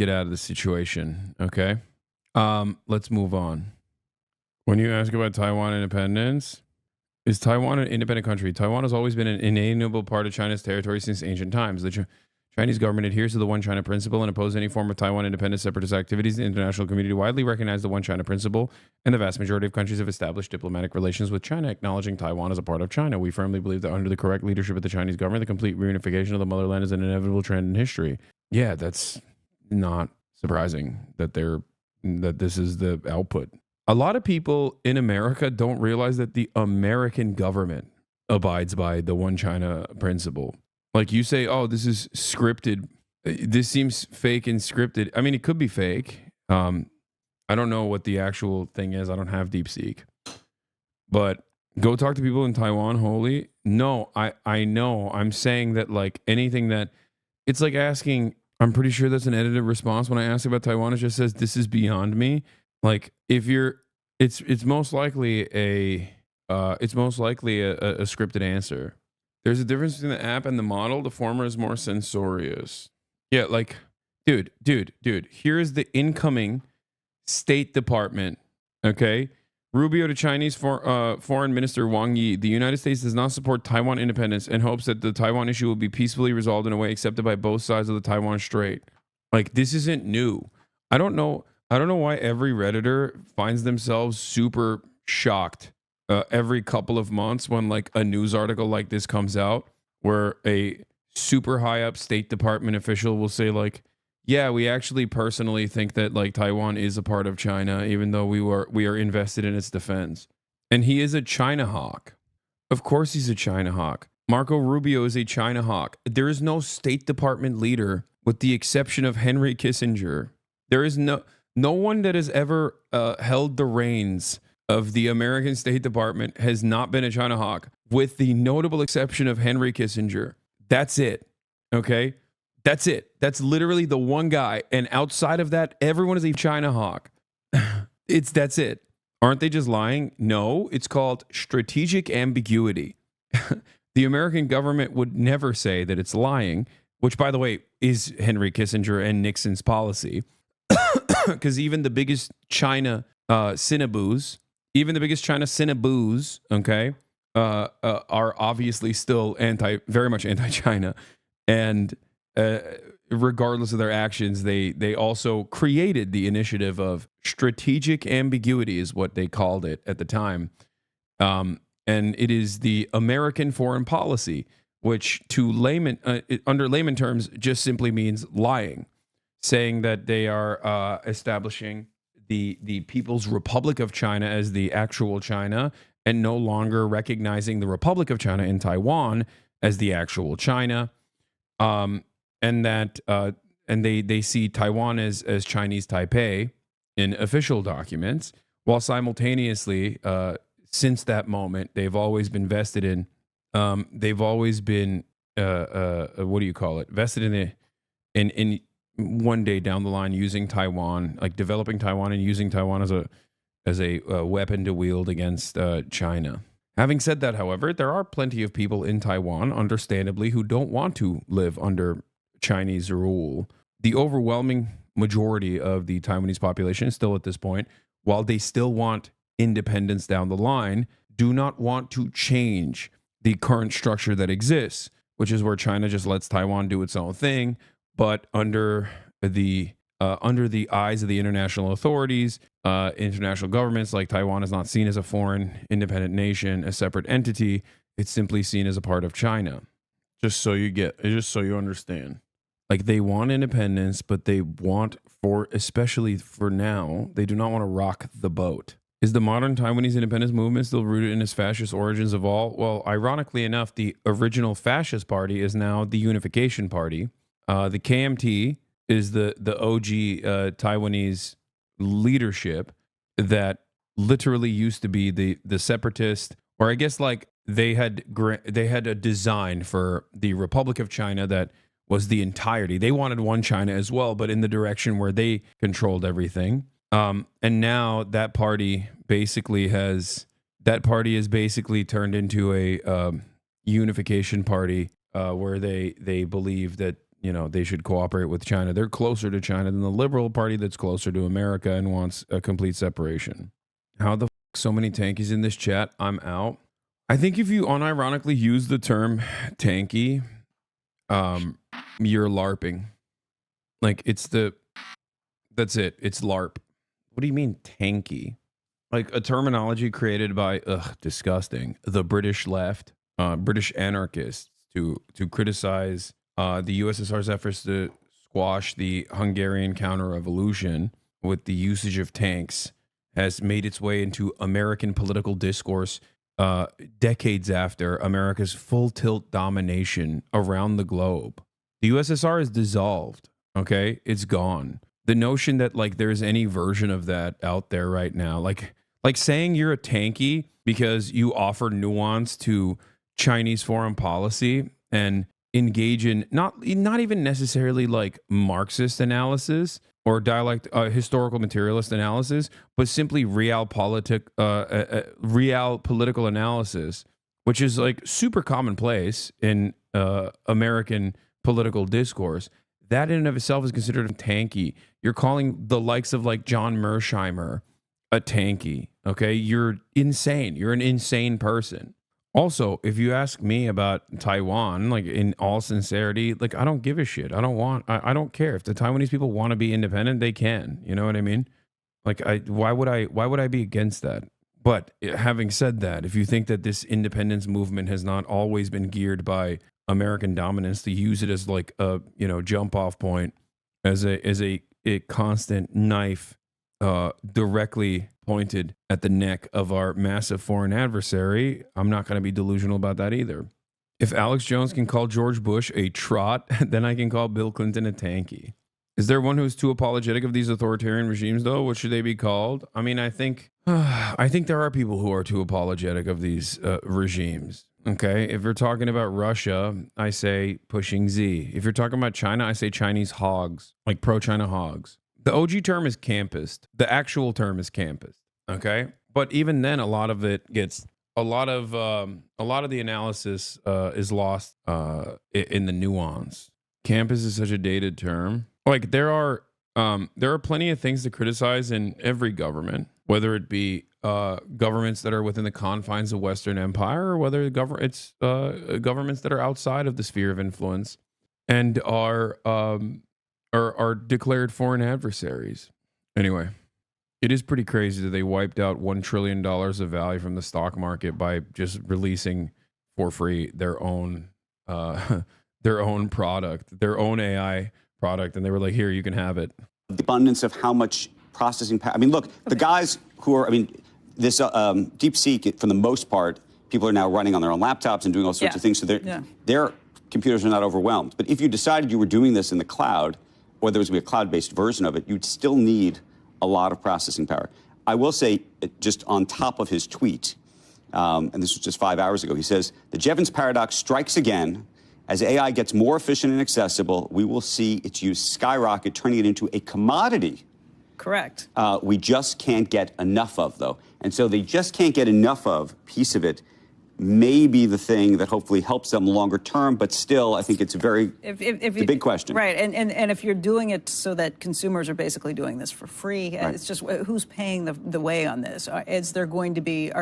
out of this situation, okay? Let's move on. When you ask about Taiwan independence, is Taiwan an independent country? Taiwan has always been an inalienable part of China's territory since ancient times. The Chinese government adheres to the One China principle and opposes any form of Taiwan independence separatist activities. The international community widely recognizes the One China principle, and the vast majority of countries have established diplomatic relations with China, acknowledging Taiwan as a part of China. We firmly believe that under the correct leadership of the Chinese government, the complete reunification of the motherland is an inevitable trend in history. Yeah, that's not surprising that this is the output. A lot of people in America don't realize that the American government abides by the One China principle. Like, you say, oh, this is scripted. This seems fake and scripted. I mean, it could be fake. I don't know what the actual thing is. I don't have DeepSeek. But go talk to people in Taiwan, holy. No, I know. I'm saying that, like, anything that... It's like asking... I'm pretty sure that's an edited response. When I ask about Taiwan, it just says, this is beyond me. Like, if you're... It's most likely a scripted answer. There's a difference between the app and the model. The former is more censorious. Yeah, like, dude. Here is the incoming State Department. Okay, Rubio to Chinese Foreign Minister Wang Yi. The United States does not support Taiwan independence and hopes that the Taiwan issue will be peacefully resolved in a way accepted by both sides of the Taiwan Strait. Like, this isn't new. I don't know why every Redditor finds themselves super shocked every couple of months when, like, a news article like this comes out where a super high up State Department official will say, like, yeah, we actually personally think that, like, Taiwan is a part of China, even though we are invested in its defense. And he is a China hawk. Of course he's a China hawk. Marco Rubio is a China hawk. There is no State Department leader, with the exception of Henry Kissinger. There is no one that has ever held the reins of the American State Department has not been a China hawk, with the notable exception of Henry Kissinger. That's it. Okay? That's it. That's literally the one guy. And outside of that, everyone is a China hawk. That's it. Aren't they just lying? No, it's called strategic ambiguity. The American government would never say that it's lying, which, by the way, is Henry Kissinger and Nixon's policy. Because even the biggest China Cinnabons, okay, are obviously still very much anti-China, and regardless of their actions, they also created the initiative of strategic ambiguity, is what they called it at the time, and it is the American foreign policy, which under layman terms just simply means lying, saying that they are establishing the People's Republic of China as the actual China, and no longer recognizing the Republic of China in Taiwan as the actual China, and that and they see Taiwan as Chinese Taipei in official documents, while simultaneously, since that moment, they've always been vested in. They've always been what do you call it? Vested in one day down the line using Taiwan, like developing Taiwan and using Taiwan as a weapon to wield against China. Having said that, however, there are plenty of people in Taiwan, understandably, who don't want to live under Chinese rule. The overwhelming majority of the Taiwanese population, still at this point, while they still want independence down the line, do not want to change the current structure that exists, which is where China just lets Taiwan do its own thing, but under the eyes of the international authorities, international governments, like Taiwan is not seen as a foreign independent nation, a separate entity. It's simply seen as a part of China. Just so you understand. Like, they want independence, but they want, especially for now, they do not want to rock the boat. Is the modern Taiwanese independence movement still rooted in its fascist origins of all? Well, ironically enough, the original fascist party is now the Unification Party. The KMT is the OG Taiwanese leadership that literally used to be the separatist, or I guess like they had a design for the Republic of China that was the entirety. They wanted one China as well, but in the direction where they controlled everything. And now that party is basically turned into a unification party where they believe that, you know, they should cooperate with China. They're closer to China than the Liberal Party that's closer to America and wants a complete separation. How the f so many tankies in this chat? I'm out. I think if you unironically use the term tanky, you're LARPing. Like, that's it. It's LARP. What do you mean tanky? Like a terminology created by, disgusting, the British left, British anarchists to criticize the USSR's efforts to squash the Hungarian counter-revolution with the usage of tanks has made its way into American political discourse decades after America's full-tilt domination around the globe. The USSR is dissolved, okay? It's gone. The notion that, like, there's any version of that out there right now, like saying you're a tanky because you offer nuance to Chinese foreign policy and engage in not even necessarily like Marxist analysis or historical materialist analysis, but simply real political analysis, which is like super commonplace in American political discourse. That in and of itself is considered tanky. You're calling the likes of like John Mersheimer a tanky. Okay, you're insane. You're an insane person. Also, if you ask me about Taiwan, like in all sincerity, like I don't give a shit. I don't care. If the Taiwanese people want to be independent, they can. You know what I mean? Like why would I be against that? But having said that, if you think that this independence movement has not always been geared by American dominance to use it as like a, you know, jump off point, as a constant knife directly pointed at the neck of our massive foreign adversary, I'm not going to be delusional about that either. If Alex Jones can call George Bush a trot, then I can call Bill Clinton a tanky. Is there one who's too apologetic of these authoritarian regimes, though? What should they be called? I mean, I think there are people who are too apologetic of these regimes. Okay, if you're talking about Russia, I say pushing Z. If you're talking about China, I say Chinese hogs, like pro-China hogs. The OG term is campist. The actual term is campist. Okay, But even then, a lot of it gets a lot of the analysis is lost in the nuance. Campus is such a dated term. Like there are plenty of things to criticize in every government, whether it be governments that are within the confines of Western Empire, or whether it's governments that are outside of the sphere of influence and are declared foreign adversaries. Anyway, it is pretty crazy that they wiped out $1 trillion of value from the stock market by just releasing for free their own product, their own AI product, and they were like, "Here, you can have it." The abundance of how much processing power. I mean, look, the guys who are, I mean, this DeepSeek, for the most part, people are now running on their own laptops and doing all sorts of things, so their computers are not overwhelmed. But if you decided you were doing this in the cloud, or there was going to be a cloud-based version of it, you'd still need a lot of processing power. I will say, just on top of his tweet, and this was just 5 hours ago, he says, "The Jevons paradox strikes again. As AI gets more efficient and accessible, we will see its use skyrocket, turning it into a commodity." Correct. We just can't get enough of, though. And so they just can't get enough of piece of it may be the thing that hopefully helps them longer term, but still, I think it's a very it's a big question. Right, and if you're doing it so that consumers are basically doing this for free, it's just who's paying the way on this? Are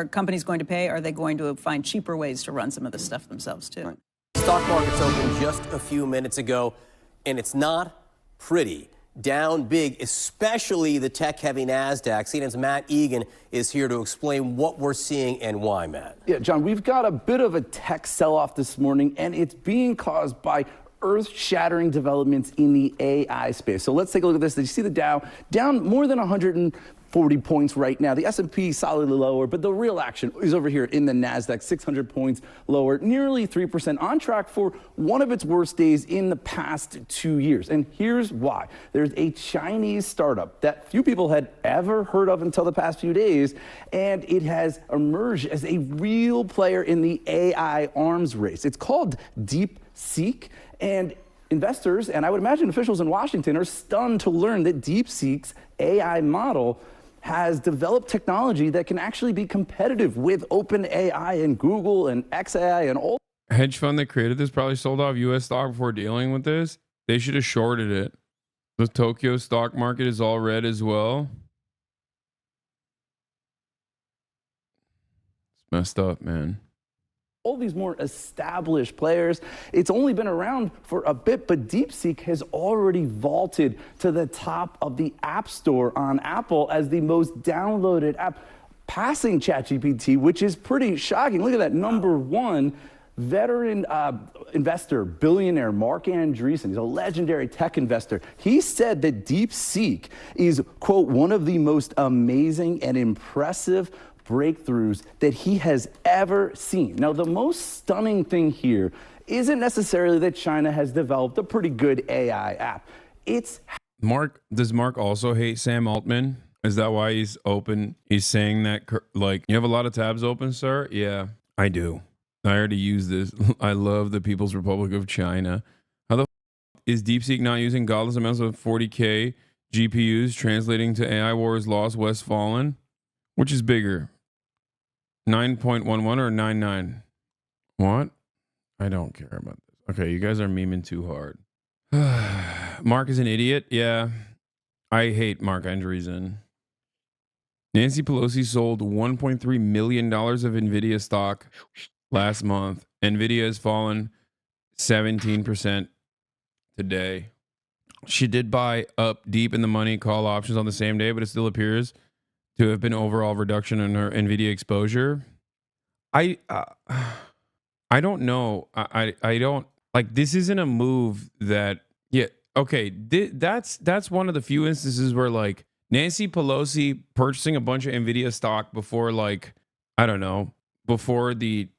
companies going to pay? Are they going to find cheaper ways to run some of this stuff themselves, too? Right. Stock market's opened just a few minutes ago, and it's not pretty. Down big, especially the tech-heavy NASDAQ. CNN's Matt Egan is here to explain what we're seeing and why, Matt. Yeah, John, we've got a bit of a tech sell-off this morning, and it's being caused by earth-shattering developments in the AI space. So let's take a look at this. Did you see the Dow? Down more than 140 points right now. The S&P solidly lower, but the real action is over here in the NASDAQ, 600 points lower, nearly 3%, on track for one of its worst days in the past 2 years. And here's why. There's a Chinese startup that few people had ever heard of until the past few days, and it has emerged as a real player in the AI arms race. It's called DeepSeek, and investors, and I would imagine officials in Washington, are stunned to learn that DeepSeek's AI model has developed technology that can actually be competitive with OpenAI and Google and XAI and all. Hedge fund that created this probably sold off U.S. stock before dealing with this. They should have shorted it. The Tokyo stock market is all red as well. It's messed up, man. All these more established players. It's only been around for a bit, but DeepSeek has already vaulted to the top of the App Store on Apple as the most downloaded app, passing ChatGPT, which is pretty shocking. Look at that, number one. Veteran investor, billionaire Mark Andreessen, he's a legendary tech investor. He said that DeepSeek is, quote, one of the most amazing and impressive breakthroughs that he has ever seen. Now, the most stunning thing here isn't necessarily that China has developed a pretty good AI app. It's Does Mark also hate Sam Altman? Is that why he's open? He's saying that, like, you have a lot of tabs open, sir? Yeah, I do. I already use this. I love the People's Republic of China. How the is DeepSeek not using godless amounts of 40K GPUs translating to AI Wars Lost Westfallen? Which is bigger? 9.11 or 99? What? I don't care about this. Okay, you guys are memeing too hard. Mark is an idiot. Yeah, I hate Mark Andreessen. Nancy Pelosi sold $1.3 million of NVIDIA stock last month. NVIDIA has fallen 17% today. She did buy up deep in the money call options on the same day, but it still appears to have been overall reduction in her NVIDIA exposure. I don't know. I don't like, this isn't a move that, yeah, okay. That's one of the few instances where, like, Nancy Pelosi purchasing a bunch of NVIDIA stock before, like, I don't know, before the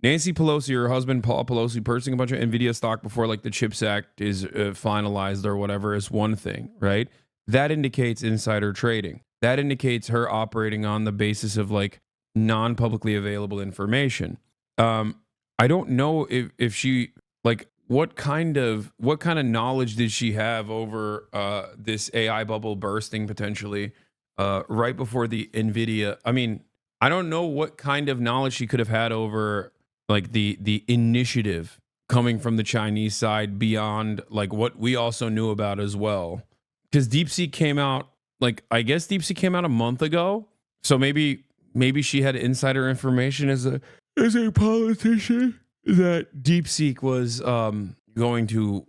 Nancy Pelosi or her husband Paul Pelosi purchasing a bunch of NVIDIA stock before, like, the CHIPS Act is finalized or whatever is one thing, right? That indicates insider trading. That indicates her operating on the basis of, like, non-publicly available information. I don't know if she, like, what kind of knowledge did she have over this AI bubble bursting potentially? right before the NVIDIA. I mean, I don't know what kind of knowledge she could have had over like the initiative coming from the Chinese side beyond like what we also knew about as well. Because DeepSeek came out, like, I guess DeepSeek came out a month ago. So maybe she had insider information as a politician that DeepSeek was DeepSeek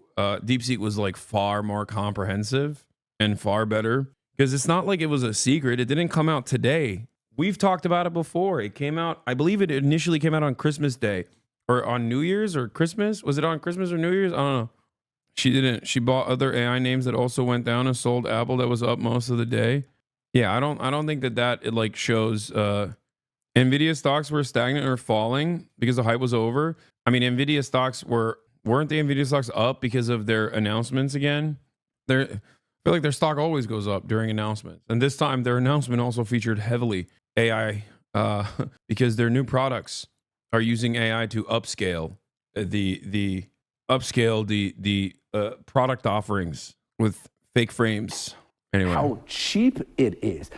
was like far more comprehensive and far better. Because it's not like it was a secret. It didn't come out today. We've talked about it before. It came out, I believe it initially came out on Christmas Day or on New Year's or Christmas. Was it on Christmas or New Year's? I don't know. She didn't. She bought other AI names that also went down and sold Apple that was up most of the day. Yeah, I don't think that it like shows Nvidia stocks were stagnant or falling because the hype was over. I mean, Nvidia stocks weren't the Nvidia stocks up because of their announcements again? I feel like their stock always goes up during announcements. And this time their announcement also featured heavily AI because their new products are using AI to upscale the product offerings with fake frames. Anyway, how cheap it is.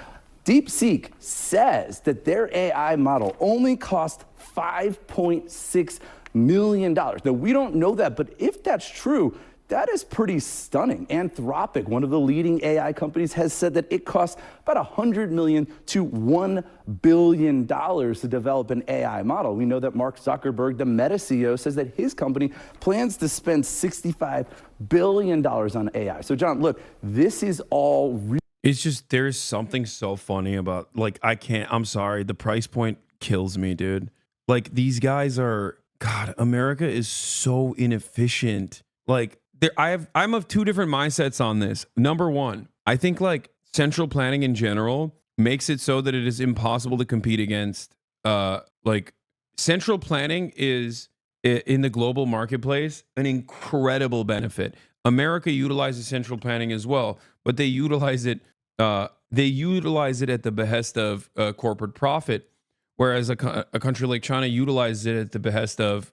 DeepSeek says that their AI model only cost $5.6 million. Now, we don't know that, but if that's true, that is pretty stunning. Anthropic, one of the leading AI companies, has said that it costs about $100 million to $1 billion to develop an AI model. We know that Mark Zuckerberg, the Meta CEO, says that his company plans to spend $65 billion on AI. So, John, look, this is all real. It's just, there's something so funny about, like, I'm sorry, the price point kills me, dude. Like, these guys are, God, America is so inefficient. Like, I'm of two different mindsets on this. Number one, I think like central planning in general makes it so that it is impossible to compete against. Like central planning is in the global marketplace an incredible benefit. America utilizes central planning as well, but they utilize it at the behest of corporate profit, whereas a country like China utilizes it at the behest of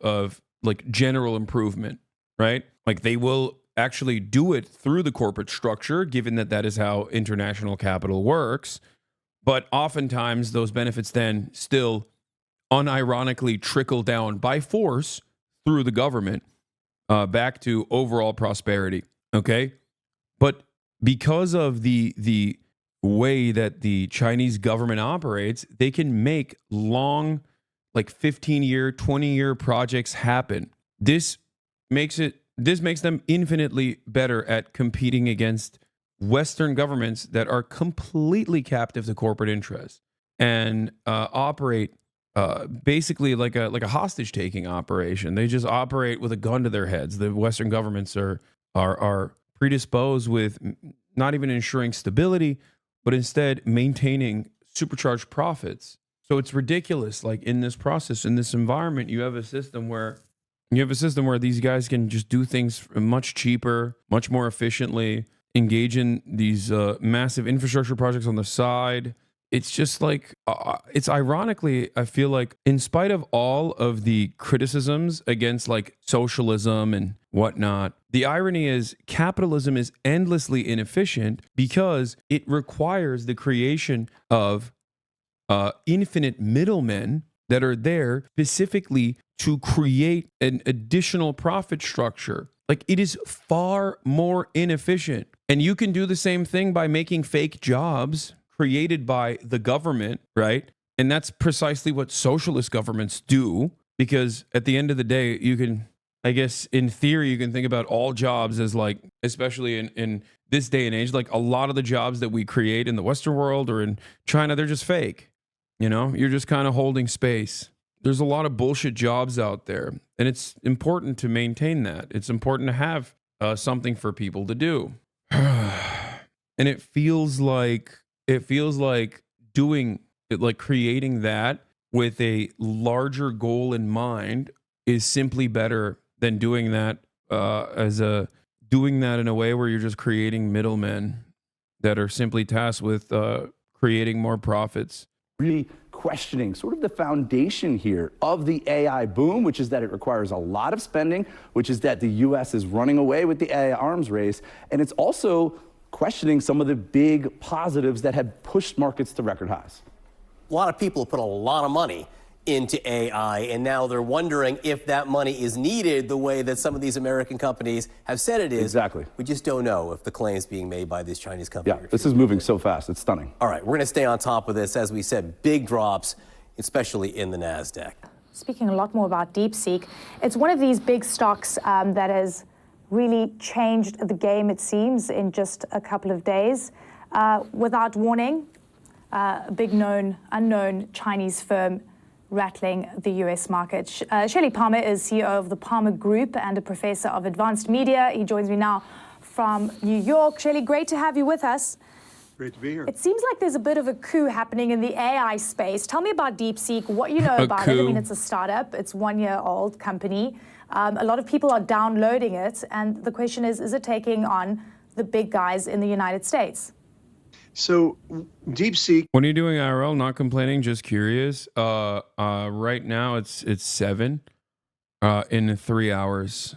like general improvement. Right? Like they will actually do it through the corporate structure, given that is how international capital works. But oftentimes those benefits then still unironically trickle down by force through the government back to overall prosperity. Okay. But because of the way that the Chinese government operates, they can make long, like 15-year, 20-year projects happen. This makes them infinitely better at competing against Western governments that are completely captive to corporate interests and operate basically like a hostage taking operation. They just operate with a gun to their heads. The Western governments are predisposed with not even ensuring stability, but instead maintaining supercharged profits. So it's ridiculous. Like in this process, in this environment, you have a system where these guys can just do things much cheaper, much more efficiently, engage in these massive infrastructure projects on the side. It's just like, it's ironically, I feel like in spite of all of the criticisms against like socialism and whatnot, the irony is capitalism is endlessly inefficient because it requires the creation of infinite middlemen that are there specifically to create an additional profit structure. Like it is far more inefficient. And you can do the same thing by making fake jobs created by the government, right? And that's precisely what socialist governments do, because at the end of the day, you can, I guess, in theory, you can think about all jobs as like, especially in this day and age, like a lot of the jobs that we create in the Western world or in China, they're just fake. You know, you're just kind of holding space. There's a lot of bullshit jobs out there, and it's important to maintain that. It's important to have something for people to do. And it feels like doing it, like creating that with a larger goal in mind is simply better than doing that doing that in a way where you're just creating middlemen that are simply tasked with creating more profits. Really questioning sort of the foundation here of the AI boom, which is that it requires a lot of spending, which is that the U.S. is running away with the AI arms race. And it's also questioning some of the big positives that had pushed markets to record highs. A lot of people put a lot of money into AI, and now they're wondering if that money is needed the way that some of these American companies have said it is. Exactly. We just don't know if the claims being made by these Chinese companies. Yeah, this is moving so fast. It's stunning. All right, we're going to stay on top of this. As we said, big drops, especially in the NASDAQ. Speaking a lot more about DeepSeek, it's one of these big stocks that has really changed the game, it seems, in just a couple of days. Without warning, a big unknown Chinese firm rattling the US market. Shelley Palmer is CEO of the Palmer Group and a professor of advanced media. He joins me now from New York. Shelley, great to have you with us. Great to be here. It seems like there's a bit of a coup happening in the AI space. Tell me about DeepSeek, what you know about it. I mean, it's a startup. It's 1-year-old company. A lot of people are downloading it. And the question is it taking on the big guys in the United States? So DeepSeek. What are you doing, IRL? Not complaining, just curious. Right now it's 7 in 3 hours.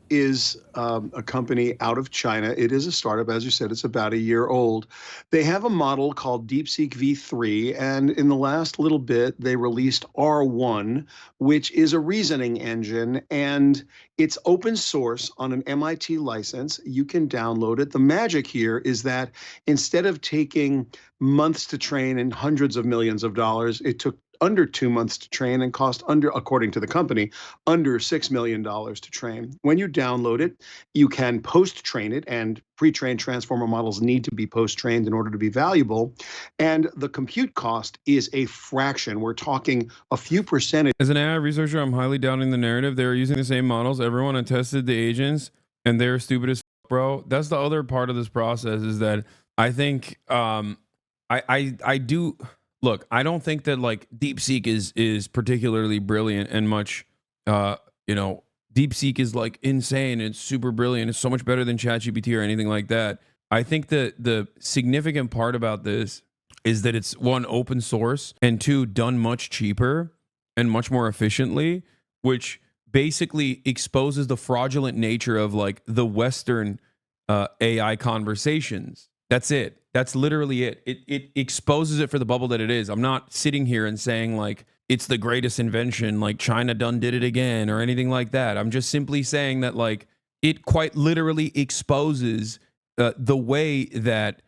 Is a company out of China. It is a startup. As you said, it's about a year old. They have a model called DeepSeek V3, and in the last little bit, they released R1, which is a reasoning engine, and it's open source on an MIT license. You can download it. The magic here is that instead of taking months to train and hundreds of millions of dollars, it took under 2 months to train and cost under, according to the company, under $6 million to train. When you download it, you can post-train it, and pre-trained transformer models need to be post-trained in order to be valuable. And the compute cost is a fraction. We're talking a few percentage. As an AI researcher, I'm highly doubting the narrative. They're using the same models. Everyone had tested the agents, and they're stupid as f, bro. That's the other part of this process, is that I think I do. Look, I don't think that like DeepSeek is particularly brilliant and much, DeepSeek is like insane. It's super brilliant. It's so much better than ChatGPT or anything like that. I think that the significant part about this is that it's, one, open source, and two, done much cheaper and much more efficiently, which basically exposes the fraudulent nature of like the Western AI conversations. That's it. That's literally it. It exposes it for the bubble that it is. I'm not sitting here and saying like it's the greatest invention, like China done did it again or anything like that. I'm just simply saying that like it quite literally exposes the way that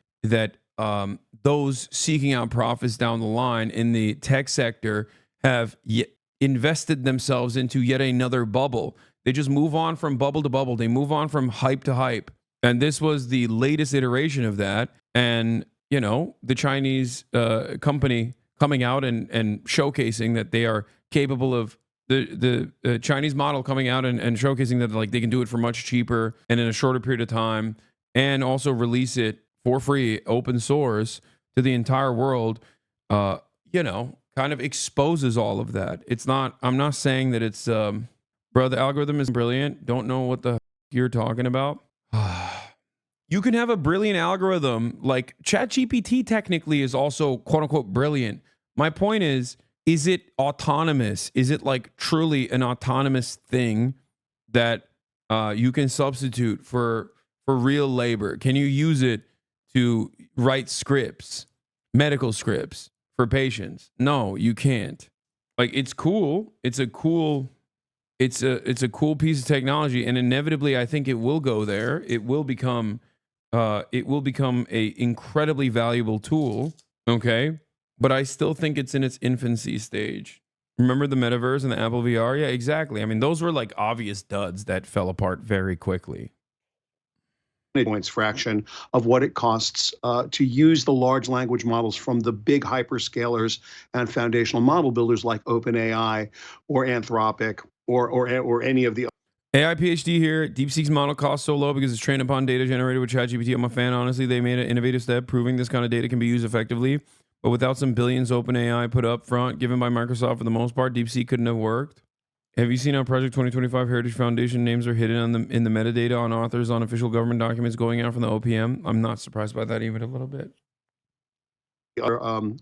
those seeking out profits down the line in the tech sector have invested themselves into yet another bubble. They just move on from bubble to bubble. They move on from hype to hype. And this was the latest iteration of that. And, you know, the Chinese company coming out and showcasing that they are capable of the Chinese model coming out and showcasing that like they can do it for much cheaper and in a shorter period of time, and also release it for free, open source to the entire world, kind of exposes all of that. It's not, I'm not saying that it's, bro, the algorithm is brilliant. Don't know what the you're talking about. You can have a brilliant algorithm, like ChatGPT technically is also quote unquote brilliant. My point is it autonomous? Is it like truly an autonomous thing that you can substitute for real labor? Can you use it to write scripts, medical scripts for patients? No, you can't. Like, it's cool. It's a cool piece of technology, and inevitably I think it will go there. It will become a incredibly valuable tool, okay? But I still think it's in its infancy stage. Remember the metaverse and the Apple VR? Yeah, exactly. I mean, those were like obvious duds that fell apart very quickly. Points fraction of what it costs to use the large language models from the big hyperscalers and foundational model builders like OpenAI or Anthropic or any of the AI PhD here. DeepSeek's model costs so low because it's trained upon data generated with ChatGPT. I'm a fan, honestly. They made an innovative step proving this kind of data can be used effectively, but without some billions OpenAI put up front, given by Microsoft for the most part, DeepSeek couldn't have worked. Have you seen how Project 2025 Heritage Foundation names are hidden in the metadata on authors on official government documents going out from the OPM? I'm not surprised by that even a little bit.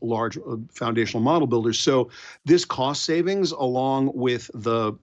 Large foundational model builders. So this cost savings, along with the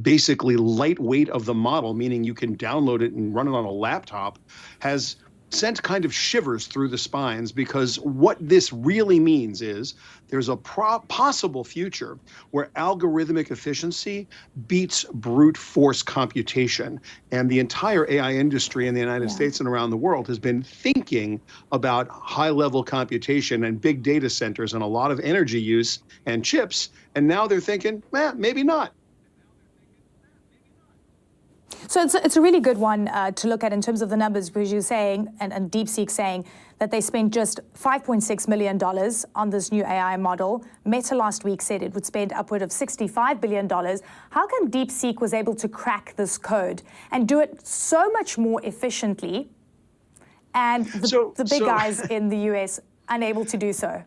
basically lightweight of the model, meaning you can download it and run it on a laptop, has sent kind of shivers through the spines, because what this really means is there's a possible future where algorithmic efficiency beats brute force computation. And the entire AI industry in the United States and around the world has been thinking about high-level computation and big data centers and a lot of energy use and chips. And now they're thinking, maybe not. So it's a really good one to look at in terms of the numbers, because you're saying, and DeepSeek saying, that they spent just $5.6 million on this new AI model. Meta last week said it would spend upward of $65 billion. How come DeepSeek was able to crack this code and do it so much more efficiently, and the big guys in the US unable to do so?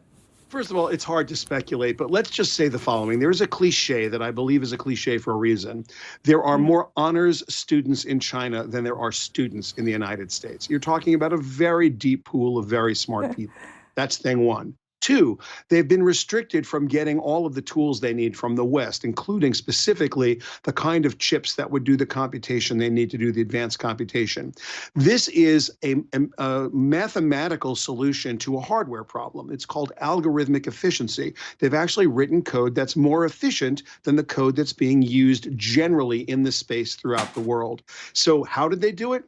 First of all, it's hard to speculate, but let's just say the following. There is a cliche that I believe is a cliche for a reason. There are more honors students in China than there are students in the United States. You're talking about a very deep pool of very smart people. That's thing one. Two, they've been restricted from getting all of the tools they need from the West, including specifically the kind of chips that would do the computation they need to do the advanced computation. This is a mathematical solution to a hardware problem. It's called algorithmic efficiency. They've actually written code that's more efficient than the code that's being used generally in the space throughout the world. So how did they do it?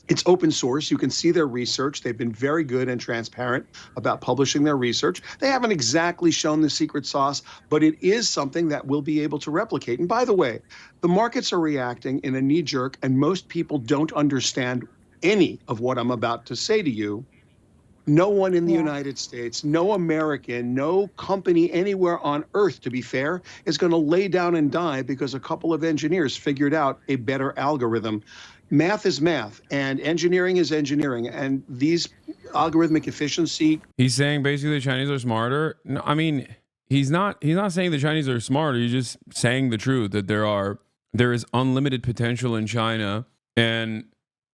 It's open source. You can see their research. They've been very good and transparent about publishing their research. They haven't exactly shown the secret sauce, but it is something that we'll be able to replicate. And by the way, the markets are reacting in a knee-jerk, and most people don't understand any of what I'm about to say to you. No one in the United States, no American, no company anywhere on earth, to be fair, is going to lay down and die because a couple of engineers figured out a better algorithm. Math is math, and engineering is engineering, and these algorithmic efficiency. He's saying basically the Chinese are smarter. No, I mean, he's not saying the Chinese are smarter. He's just saying the truth, that there is unlimited potential in China, and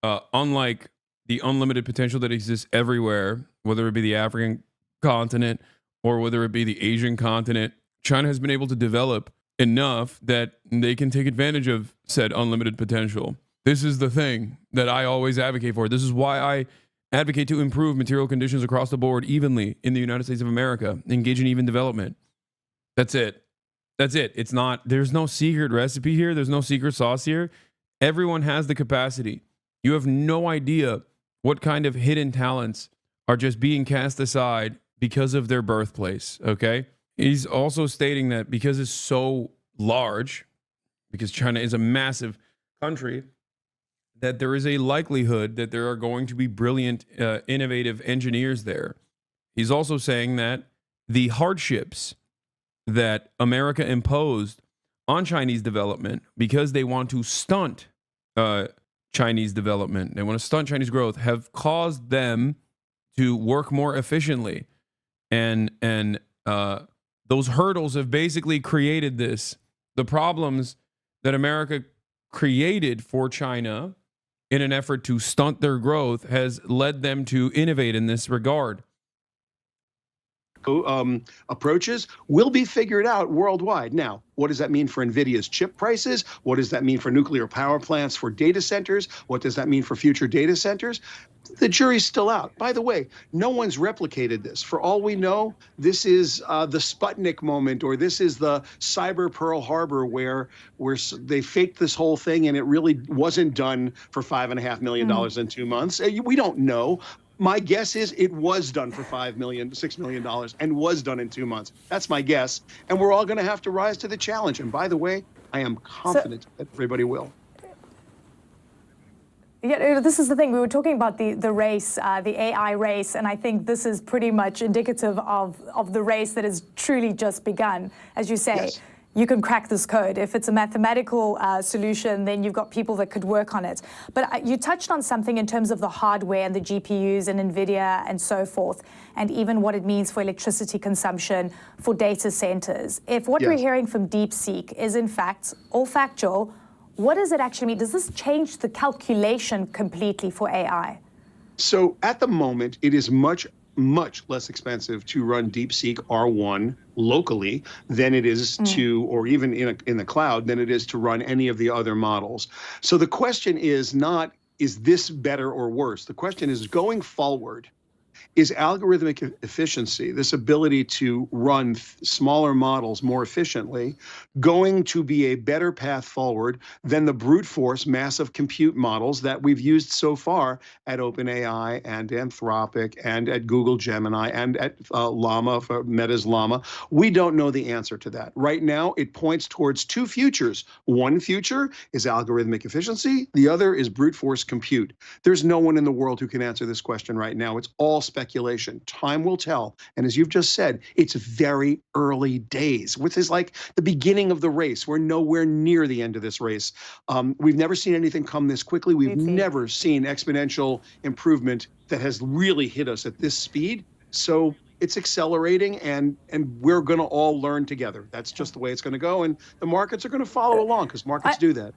unlike the unlimited potential that exists everywhere, whether it be the African continent or whether it be the Asian continent, China has been able to develop enough that they can take advantage of said unlimited potential. This is the thing that I always advocate for. This is why I advocate to improve material conditions across the board evenly in the United States of America, engage in even development. That's it. That's it. It's not, there's no secret recipe here. There's no secret sauce here. Everyone has the capacity. You have no idea what kind of hidden talents are just being cast aside because of their birthplace, okay? He's also stating that because it's so large, because China is a massive country, that there is a likelihood that there are going to be brilliant, innovative engineers there. He's also saying that the hardships that America imposed on Chinese development, because they want to stunt Chinese development, they want to stunt Chinese growth, have caused them to work more efficiently. And those hurdles have basically created the problems that America created for China in an effort to stunt their growth has led them to innovate in this regard. Approaches will be figured out worldwide. Now, what does that mean for NVIDIA's chip prices? What does that mean for nuclear power plants, for data centers? What does that mean for future data centers? The jury's still out. By the way, no one's replicated this. For all we know, this is the Sputnik moment, or this is the cyber Pearl Harbor where they faked this whole thing and it really wasn't done for $5.5 million in 2 months. We don't know. My guess is it was done for $6 million, and was done in 2 months. That's my guess. And we're all going to have to rise to the challenge. And by the way, I am confident that everybody will. Yeah, this is the thing. We were talking about the race, the AI race, and I think this is pretty much indicative of the race that has truly just begun. As you say, yes. You can crack this code. If it's a mathematical solution, then you've got people that could work on it. But you touched on something in terms of the hardware and the GPUs and NVIDIA and so forth, and even what it means for electricity consumption for data centers. If what we're hearing from DeepSeek is in fact all factual, what does it actually mean? Does this change the calculation completely for AI? So at the moment, it is much much less expensive to run DeepSeek R1 locally than it is to, or even in the cloud, than it is to run any of the other models. So the question is not, is this better or worse? The question is, going forward, is algorithmic efficiency, this ability to run smaller models more efficiently, going to be a better path forward than the brute force massive compute models that we've used so far at OpenAI and Anthropic and at Google Gemini and at Llama, for Meta's Llama? We don't know the answer to that. Right now, it points towards two futures. One future is algorithmic efficiency. The other is brute force compute. There's no one in the world who can answer this question right now. It's all speculation. Time will tell. And as you've just said, it's very early days, which is like the beginning of the race. We're nowhere near the end of this race. We've never seen anything come this quickly. We've never seen exponential improvement that has really hit us at this speed. So it's accelerating, and we're going to all learn together. That's just the way it's going to go. And the markets are going to follow along because markets do that.